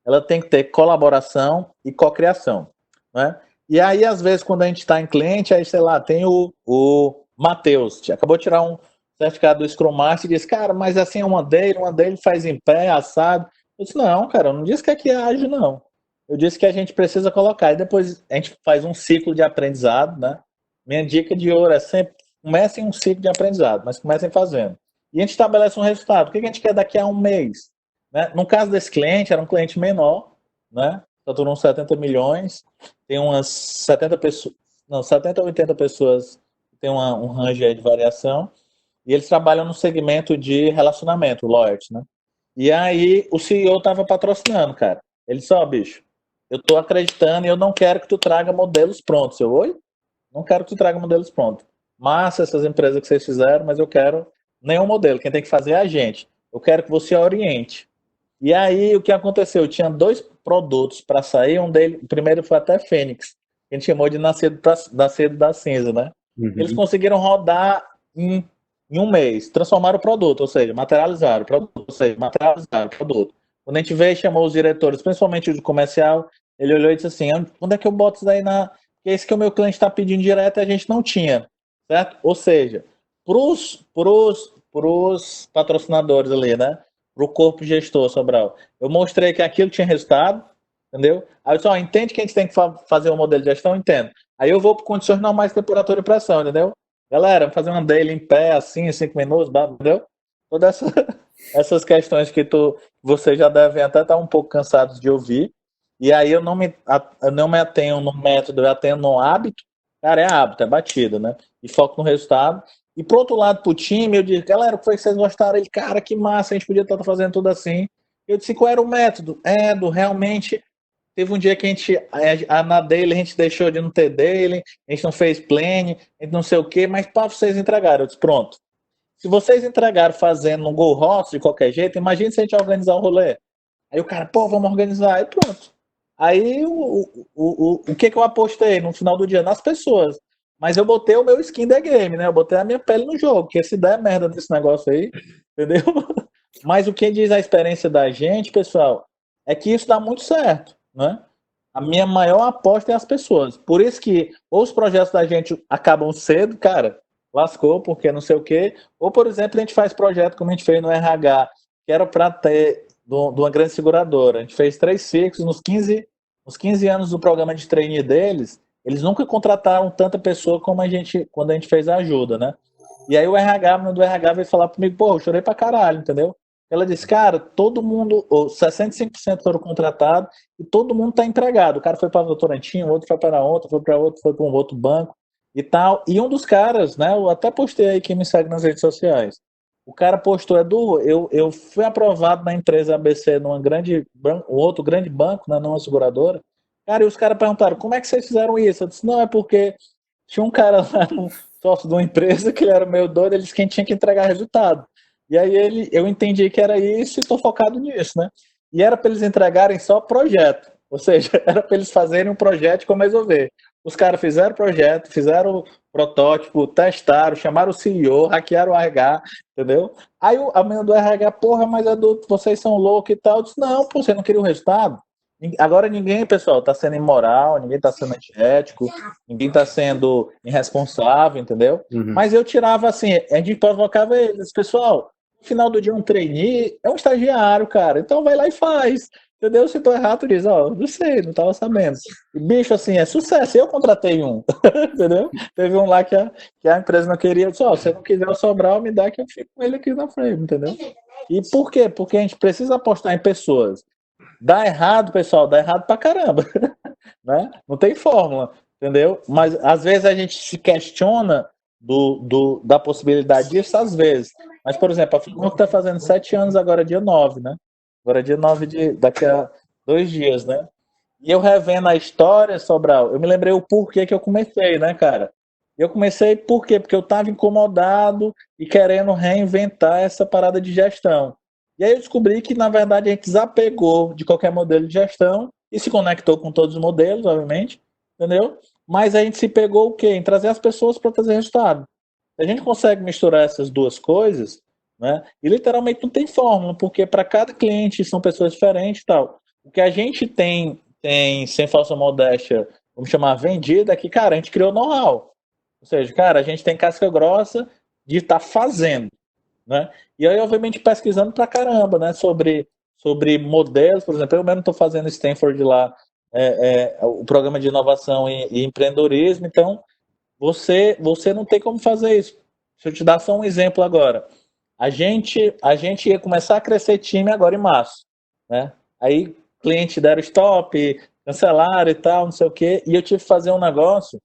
Ela tem que ter colaboração e cocriação, né? E aí, às vezes, quando a gente está em cliente, aí, sei lá, tem o Matheus, acabou de tirar um certificado do Scrum Master e diz, cara, mas assim, uma dele faz em pé, assado. Eu disse, não, cara, eu não disse que aqui é ágil, não. Eu disse que a gente precisa colocar. E depois a gente faz um ciclo de aprendizado, né? Minha dica de ouro é sempre, comecem um ciclo de aprendizado, mas comecem fazendo. E a gente estabelece um resultado. O que a gente quer daqui a um mês? Né? No caso desse cliente, era um cliente menor, né? Faturou uns 70 milhões, tem umas 70 pessoas, não, 70 a 80 pessoas, tem um range aí de variação, e eles trabalham no segmento de relacionamento, loyalty, né? E aí o CEO estava patrocinando, cara. Ele disse, ó, bicho, eu tô acreditando e eu não quero que tu traga modelos prontos. Eu, oi? Não quero que tu traga modelos prontos. Massa essas empresas que vocês fizeram, mas eu quero nenhum modelo. Quem tem que fazer é a gente. Eu quero que você oriente. E aí, o que aconteceu? Tinha dois produtos para sair, o primeiro foi até Fênix, que a gente chamou de Nascido da Cinza, né? Uhum. Eles conseguiram rodar em um mês, transformaram o produto, ou seja, materializaram o produto. Quando a gente veio e chamou os diretores, principalmente o de comercial, ele olhou e disse assim, onde é que eu boto isso daí na... Porque esse que o meu cliente está pedindo direto e a gente não tinha, certo? Ou seja, pros patrocinadores ali, né? Pro corpo gestor, Sobral. Eu mostrei que aquilo tinha resultado, entendeu? Aí eu disse, entende que a gente tem que fazer um modelo de gestão? Entendo. Aí eu vou para condições normais de temperatura e pressão, entendeu? Galera, fazer uma daily em pé, assim, em 5 minutos, entendeu? Todas essas questões que vocês já devem até estar um pouco cansados de ouvir. E aí eu não me atenho no método, eu atenho no hábito. Cara, é hábito, é batida, né? E foco no resultado. E pro outro lado, pro time, eu digo, galera, o que foi que vocês gostaram? Ele, cara, que massa, a gente podia estar fazendo tudo assim. Eu disse, qual era o método? Realmente, teve um dia que a gente, na daily, a gente deixou de não ter daily, a gente não fez plane, a gente não sei o quê, mas para vocês entregaram. Eu disse, pronto. Se vocês entregaram fazendo um Go Hot de qualquer jeito, imagine se a gente organizar um rolê. Aí o cara, pô, vamos organizar. Aí pronto. Aí o que eu apostei no final do dia? Nas pessoas. Mas eu botei o meu skin da game, né? Eu botei a minha pele no jogo, porque se der merda nesse negócio aí, entendeu? Mas o que diz a experiência da gente, pessoal, é que isso dá muito certo, né? A minha maior aposta é as pessoas. Por isso que ou os projetos da gente acabam cedo, cara, lascou, porque não sei o quê. Ou, por exemplo, a gente faz projeto como a gente fez no RH, que era para ter de uma grande seguradora. A gente fez 3 ciclos, nos 15 anos do programa de trainee deles, eles nunca contrataram tanta pessoa como quando a gente fez a ajuda, né? E aí o RH, a menina do RH veio falar comigo, pô, eu chorei pra caralho, entendeu? Ela disse, cara, todo mundo, 65% foram contratados e todo mundo tá empregado. O cara foi para Votorantim, o outro foi para outro, foi para outro, foi para um outro banco e tal. E um dos caras, né, eu até postei aí, quem me segue nas redes sociais, o cara postou, Edu, eu fui aprovado na empresa ABC, num outro grande banco, né, numa seguradora. Cara, e os caras perguntaram, como é que vocês fizeram isso? Eu disse, não, é porque tinha um cara lá, um sócio de uma empresa, que ele era meio doido, ele disse que tinha que entregar resultado. E aí eu entendi que era isso e estou focado nisso, né? E era para eles entregarem só projeto, ou seja, era para eles fazerem um projeto e como resolver. Os caras fizeram o projeto, fizeram o protótipo, testaram, chamaram o CEO, hackearam o RH, entendeu? Aí a menina do RH, porra, mas vocês são loucos e tal. Eu disse, não, pô, você não queria o resultado? Agora ninguém, pessoal, está sendo imoral, ninguém está sendo antiético, ninguém está sendo irresponsável, entendeu? Uhum. Mas eu tirava assim, a gente provocava eles, pessoal, no final do dia um trainee é um estagiário, cara, então vai lá e faz, entendeu? Se tô errado, tu diz, ó, não sei, não tava sabendo. E, bicho, assim, é sucesso, eu contratei um, entendeu? Teve um lá que a empresa não queria, eu disse, ó, se não quiser o Sobral, me dá que eu fico com ele aqui na frente, entendeu? E por quê? Porque a gente precisa apostar em pessoas. Dá errado, pessoal, dá errado pra caramba, né? Não tem fórmula, entendeu? Mas às vezes a gente se questiona da possibilidade disso, às vezes. Mas, por exemplo, a Flamengo está fazendo 7 anos agora, dia 9, né? Agora dia 9 daqui a 2 dias, né? E eu revendo a história, Sobral, eu me lembrei o porquê que eu comecei, né, cara? Eu comecei por quê? Porque eu estava incomodado e querendo reinventar essa parada de gestão. E aí eu descobri que, na verdade, a gente desapegou de qualquer modelo de gestão e se conectou com todos os modelos, obviamente, entendeu? Mas a gente se pegou o quê? Em trazer as pessoas para trazer resultado. A gente consegue misturar essas duas coisas, né? E literalmente não tem fórmula, porque para cada cliente são pessoas diferentes e tal. O que a gente tem sem falsa modéstia, vamos chamar vendida, é que, cara, a gente criou know-how. Ou seja, cara, a gente tem casca grossa de estar fazendo, né? E aí, obviamente, pesquisando pra caramba, né? Sobre modelos, por exemplo, eu mesmo estou fazendo Stanford lá, o programa de inovação e empreendedorismo, então você não tem como fazer isso. Deixa eu te dar só um exemplo agora. A gente ia começar a crescer time agora em março, né? Aí cliente deram stop, cancelaram e tal, não sei o quê, e eu tive que fazer um negócio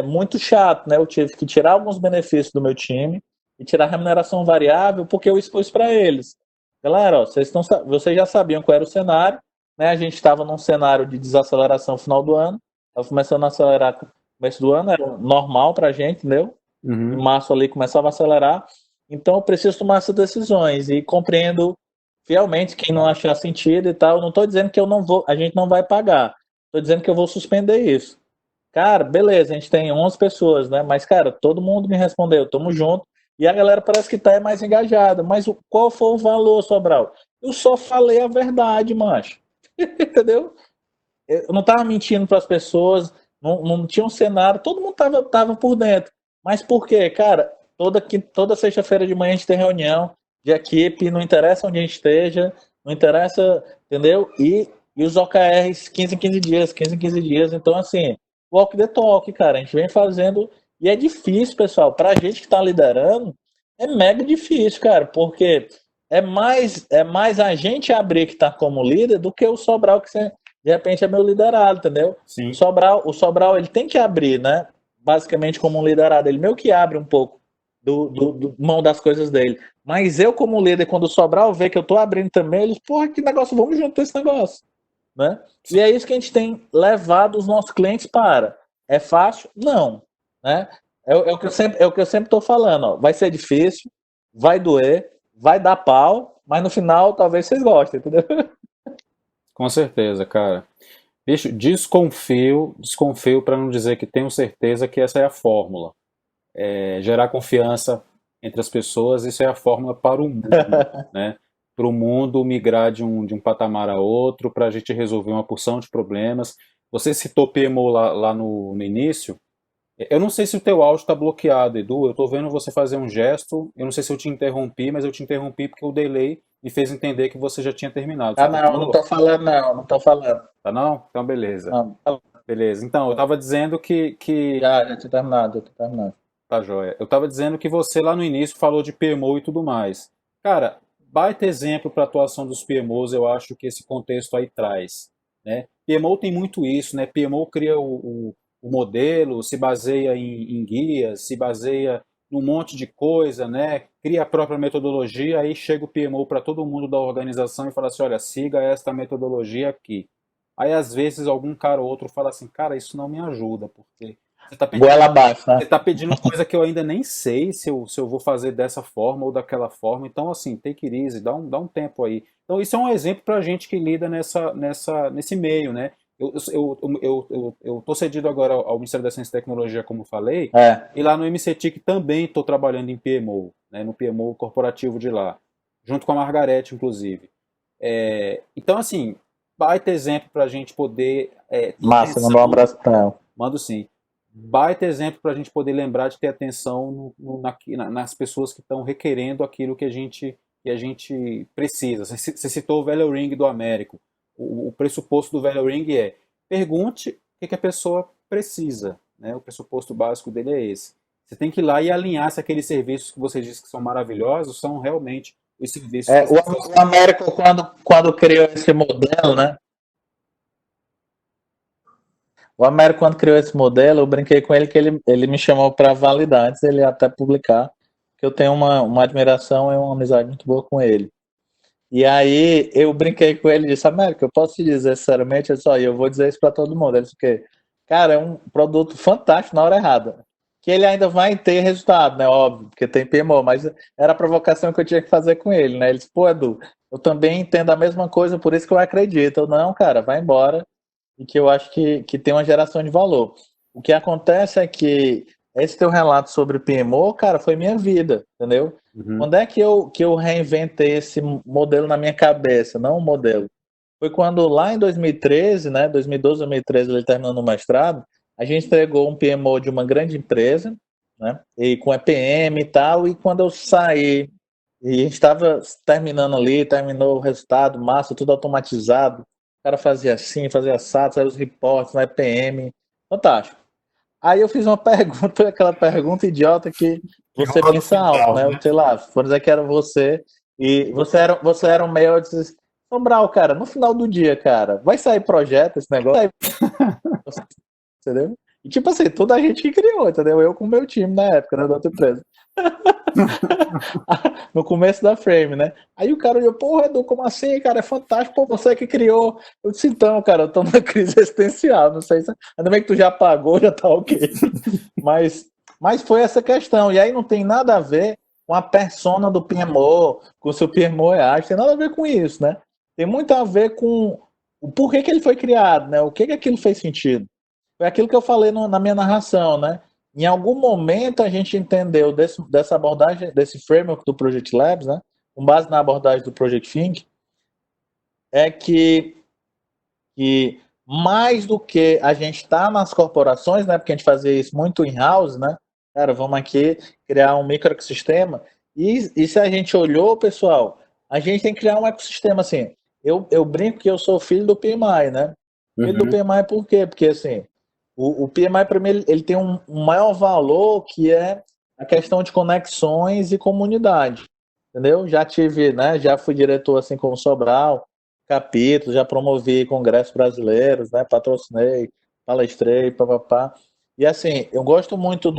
muito chato, né? Eu tive que tirar alguns benefícios do meu time e tirar a remuneração variável porque eu expus para eles. Galera, ó, vocês já sabiam qual era o cenário, né? A gente estava num cenário de desaceleração no final do ano, estava começando a acelerar no começo do ano, era normal para a gente, entendeu? Uhum. Em março ali começava a acelerar, então eu preciso tomar essas decisões e compreendo fielmente quem não achar sentido e tal. Eu não estou dizendo que a gente não vai pagar, estou dizendo que eu vou suspender isso. Cara, beleza, a gente tem 11 pessoas, né? Mas, cara, todo mundo me respondeu, tamo junto. E a galera parece que tá mais engajada. Mas qual foi o valor, Sobral? Eu só falei a verdade, macho. Entendeu? Eu não tava mentindo para as pessoas, não tinha um cenário, todo mundo tava por dentro. Mas por quê? Cara, toda sexta-feira de manhã a gente tem reunião de equipe, não interessa onde a gente esteja, não interessa, entendeu? E os OKRs 15 em 15 dias, 15 em 15 dias. Então, assim, walk the talk, cara. A gente vem fazendo. E é difícil, pessoal. Pra gente que está liderando, é mega difícil, cara, porque é mais a gente abrir que está como líder do que o Sobral que de repente é meu liderado, entendeu? Sim. O Sobral ele tem que abrir, né? Basicamente como um liderado. Ele meio que abre um pouco do mão das coisas dele. Mas eu, como líder, quando o Sobral vê que eu tô abrindo também, eles, porra, que negócio, vamos junto esse negócio. Né? E é isso que a gente tem levado os nossos clientes para. É fácil? Não. Né? É o que eu sempre estou falando. Ó. Vai ser difícil, vai doer, vai dar pau, mas no final talvez vocês gostem, entendeu? Com certeza, cara. Bicho, desconfio para não dizer que tenho certeza que essa é a fórmula. Gerar confiança entre as pessoas, isso é a fórmula para o mundo, né? Para o mundo migrar de um patamar a outro, para a gente resolver uma porção de problemas. Você citou PMO lá no início, Eu não sei se o teu áudio está bloqueado, Edu. Eu estou vendo você fazer um gesto. Eu não sei se eu te interrompi, mas eu te interrompi porque o delay me fez entender que você já tinha terminado. Você Ah, não, não tô continuou? falando, não tô falando. Tá não? Então, beleza. Não, Beleza. Então, eu estava dizendo que... já tinha terminado, já tinha terminado. Tá, joia. Eu estava dizendo que você lá no início falou de PMO e tudo mais. Cara, baita exemplo para a atuação dos PMOs, eu acho que esse contexto aí traz, né? PMO tem muito isso, né? PMO cria o modelo, se baseia em guias, se baseia num monte de coisa, né? Cria a própria metodologia, aí chega o PMO para todo mundo da organização e fala assim, olha, siga esta metodologia aqui. Aí às vezes algum cara ou outro fala assim, cara, isso não me ajuda, porque você está Goela abaixo, né? você tá pedindo coisa que eu ainda nem sei se eu vou fazer dessa forma ou daquela forma. Então, assim, take it easy, dá um tempo aí. Então, isso é um exemplo para gente que lida nesse meio, né? Eu tô cedido agora ao Ministério da Ciência e Tecnologia, como falei, É, e lá no MCTIC também estou trabalhando em PMO, né? No PMO corporativo de lá, junto com a Margarete, inclusive. Então, assim, baita exemplo para a gente poder ter massa, mandar um atenção. abraço pra ela. Mando sim. Baita exemplo para a gente poder lembrar de ter atenção nas pessoas que estão requerendo aquilo que a gente precisa. Você citou o Value Ring do Américo. O pressuposto do Value Ring é pergunte o que a pessoa precisa. Né? O pressuposto básico dele é esse. Você tem que ir lá e alinhar se aqueles serviços que você diz que são maravilhosos são realmente os serviços que É, as pessoas o Américo, quando criou esse modelo, né? O Américo, quando criou esse modelo, eu brinquei com ele que ele me chamou para validar, antes ele ia até publicar, que eu tenho uma admiração e uma amizade muito boa com ele. E aí eu brinquei com ele e disse, Américo, eu posso te dizer sinceramente, só, e eu vou dizer isso para todo mundo. Ele disse que, cara, é um produto fantástico na hora errada. Que ele ainda vai ter resultado, né? Óbvio, porque tem PMO, mas era a provocação que eu tinha que fazer com ele, né? Ele disse, pô, Edu, eu também entendo a mesma coisa, por isso que eu acredito. Eu, não, cara, vai embora e que eu acho que tem uma geração de valor. O que acontece é que esse teu relato sobre o PMO, cara, foi minha vida, entendeu? Uhum. Quando é que eu reinventei esse modelo na minha cabeça, não o modelo? Foi quando lá em 2013, né, 2012, 2013, ele terminando o mestrado, a gente entregou um PMO de uma grande empresa, né, e com EPM e tal, e quando eu saí, e a gente estava terminando ali, terminou o resultado, massa, tudo automatizado, o cara fazia assim, fazia assado, saiu os reportes na EPM, fantástico. Aí eu fiz uma pergunta, aquela pergunta idiota que você pensa alto, né? Sei lá, por dizer que era você, e você era um meio, eu disse, Sobral, cara, no final do dia, cara, vai sair projeto esse negócio, entendeu? E tipo assim, toda a gente que criou, entendeu? Eu com o meu time na época, né, da outra empresa. No começo da Frame, né? Aí o cara olhou, porra, Edu, como assim, cara? É fantástico, pô, você que criou. Eu disse, então, cara, eu tô numa crise existencial, não sei se... Ainda bem que tu já pagou, já tá ok. Mas foi essa questão, e aí não tem nada a ver com a persona do PMO, com se o PMO é arte, tem nada a ver com isso, né? Tem muito a ver com o porquê que ele foi criado, né? O que aquilo fez sentido. Foi aquilo que eu falei na minha narração, né? Em algum momento a gente entendeu dessa abordagem, desse framework do Project Labs, né? Com base na abordagem do Project Think, é que mais do que a gente está nas corporações, né? Porque a gente fazia isso muito in-house, né? Cara, vamos aqui criar um microecossistema. E se a gente olhou, pessoal, a gente tem que criar um ecossistema assim. Eu brinco que eu sou filho do PMI, né? Filho do PMI por quê? Porque assim, o PMI, para mim, ele tem um maior valor que é a questão de conexões e comunidade, entendeu? Já tive, né? Já fui diretor assim como Sobral, capítulo, já promovi congressos brasileiros, né? Patrocinei, palestrei, papapá. E assim, eu gosto muito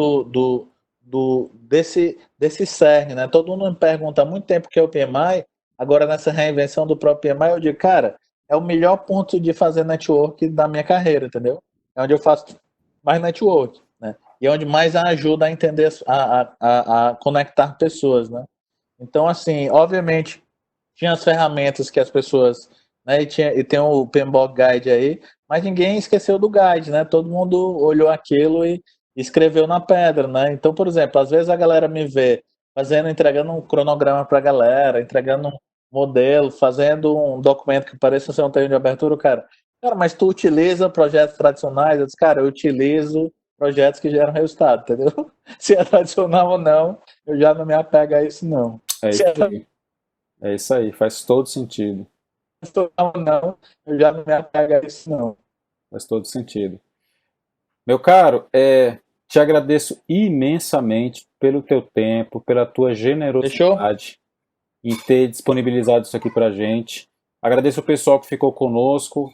desse cerne, né? Todo mundo me pergunta há muito tempo o que é o PMI, agora nessa reinvenção do próprio PMI, eu digo, cara, é o melhor ponto de fazer network da minha carreira, entendeu? É onde eu faço mais network, né? E é onde mais ajuda a entender, a conectar pessoas, né? Então, assim, obviamente, tinha as ferramentas que as pessoas, né, e tem o PMBOK Guide aí, mas ninguém esqueceu do guide, né? Todo mundo olhou aquilo e escreveu na pedra, né? Então, por exemplo, às vezes a galera me vê entregando um cronograma para a galera, entregando um modelo, fazendo um documento que pareça ser um termo de abertura, cara, mas tu utiliza projetos tradicionais? Eu disse, cara, eu utilizo projetos que geram resultado, entendeu? Se é tradicional ou não, eu já não me apego a isso, não. Se é É isso aí, faz todo sentido. tradicional ou não, eu já não me apego a isso, não. Faz todo sentido. Meu caro, te agradeço imensamente pelo teu tempo, pela tua Fechou? generosidade em ter disponibilizado isso aqui pra gente. Agradeço o pessoal que ficou conosco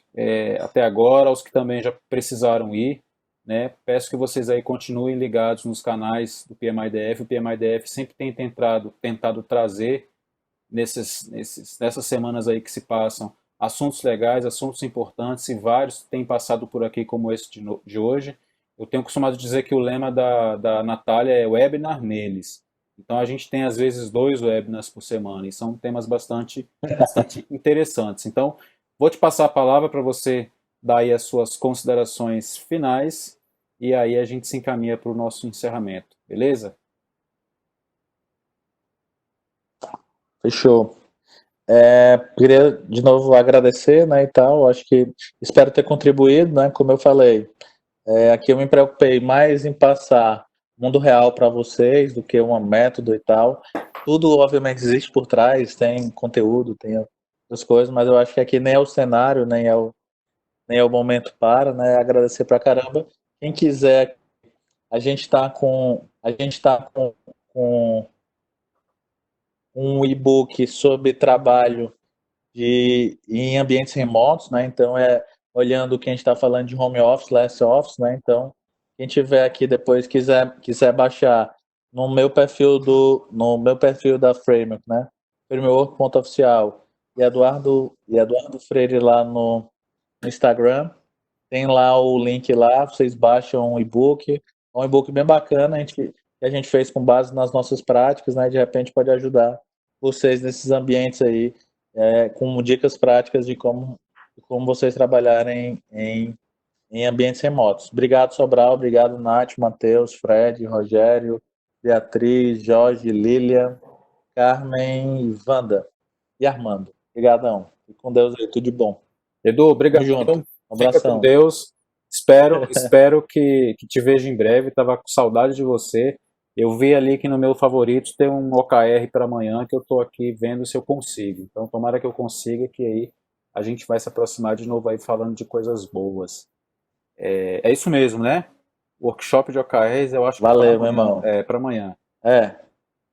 até agora, aos que também já precisaram ir, né? Peço que vocês aí continuem ligados nos canais do PMIDF. O PMIDF sempre tem tentado trazer nessas semanas aí que se passam assuntos legais, assuntos importantes, e vários têm passado por aqui como esse de hoje. Eu tenho costumado dizer que o lema da Natália é webinar neles. Então a gente tem às vezes 2 webinars por semana e são temas bastante interessantes. Então vou te passar a palavra para você dar aí as suas considerações finais e aí a gente se encaminha para o nosso encerramento, beleza? Fechou. Queria de novo agradecer, né, e tal. Acho que espero ter contribuído, né, como eu falei. Aqui eu me preocupei mais em passar o mundo real para vocês do que um método e tal. Tudo, obviamente, existe por trás, tem conteúdo, tem outras coisas, mas eu acho que aqui nem é o cenário, nem é o momento para, né? Agradecer pra caramba. Quem quiser, a gente tá com um e-book sobre trabalho em ambientes remotos, né? Então olhando o que a gente está falando de home office, last office, né? Então quem tiver aqui depois quiser baixar no meu perfil da Framework, né? Framework.oficial e Eduardo Freire lá no Instagram, tem lá o link lá, vocês baixam um e-book, é um e-book bem bacana, que a gente fez com base nas nossas práticas, né? De repente pode ajudar vocês nesses ambientes aí, com dicas práticas de como vocês trabalharem em ambientes remotos. Obrigado, Sobral, obrigado, Nath, Matheus, Fred, Rogério, Beatriz, Jorge, Lília, Carmen, Wanda e Armando. Obrigadão. Fique com Deus aí, tudo de bom. Edu, obrigado. Tamo junto. Um Fica com abração. Deus. Espero que te veja em breve. Tava com saudade de você. Eu vi ali que no meu favoritos tem um OKR para amanhã que eu tô aqui vendo se eu consigo. Então tomara que eu consiga, que aí a gente vai se aproximar de novo aí falando de coisas boas. É isso mesmo, né? Workshop de OKRs, eu acho que Valeu, meu irmão. para amanhã. É,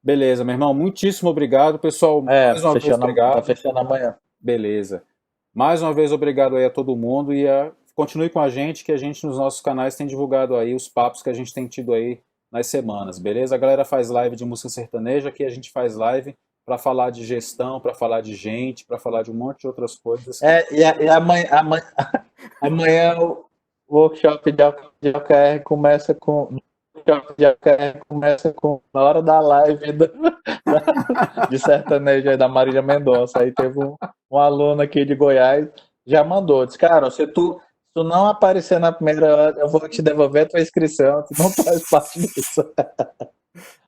Beleza, meu irmão. Muitíssimo obrigado, pessoal. Mais uma vez, tá obrigado. fechando amanhã. Beleza. Mais uma vez, obrigado aí a todo mundo e continue com a gente, que a gente nos nossos canais tem divulgado aí os papos que a gente tem tido aí nas semanas, beleza? A galera faz live de música sertaneja, aqui a gente faz live para falar de gestão, para falar de gente, para falar de um monte de outras coisas. E amanhã o workshop de OKR começa com na hora da live de sertanejo aí da Marília Mendonça. Aí teve um aluno aqui de Goiás, já mandou, disse, cara, se tu não aparecer na primeira hora, eu vou te devolver a tua inscrição, tu não faz parte disso.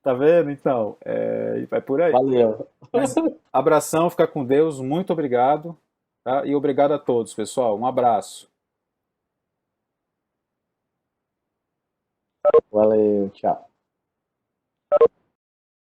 Tá vendo? Então, vai por aí. Valeu. Mas, abração, fica com Deus, muito obrigado, tá? E obrigado a todos, pessoal. Um abraço. Valeu, tchau.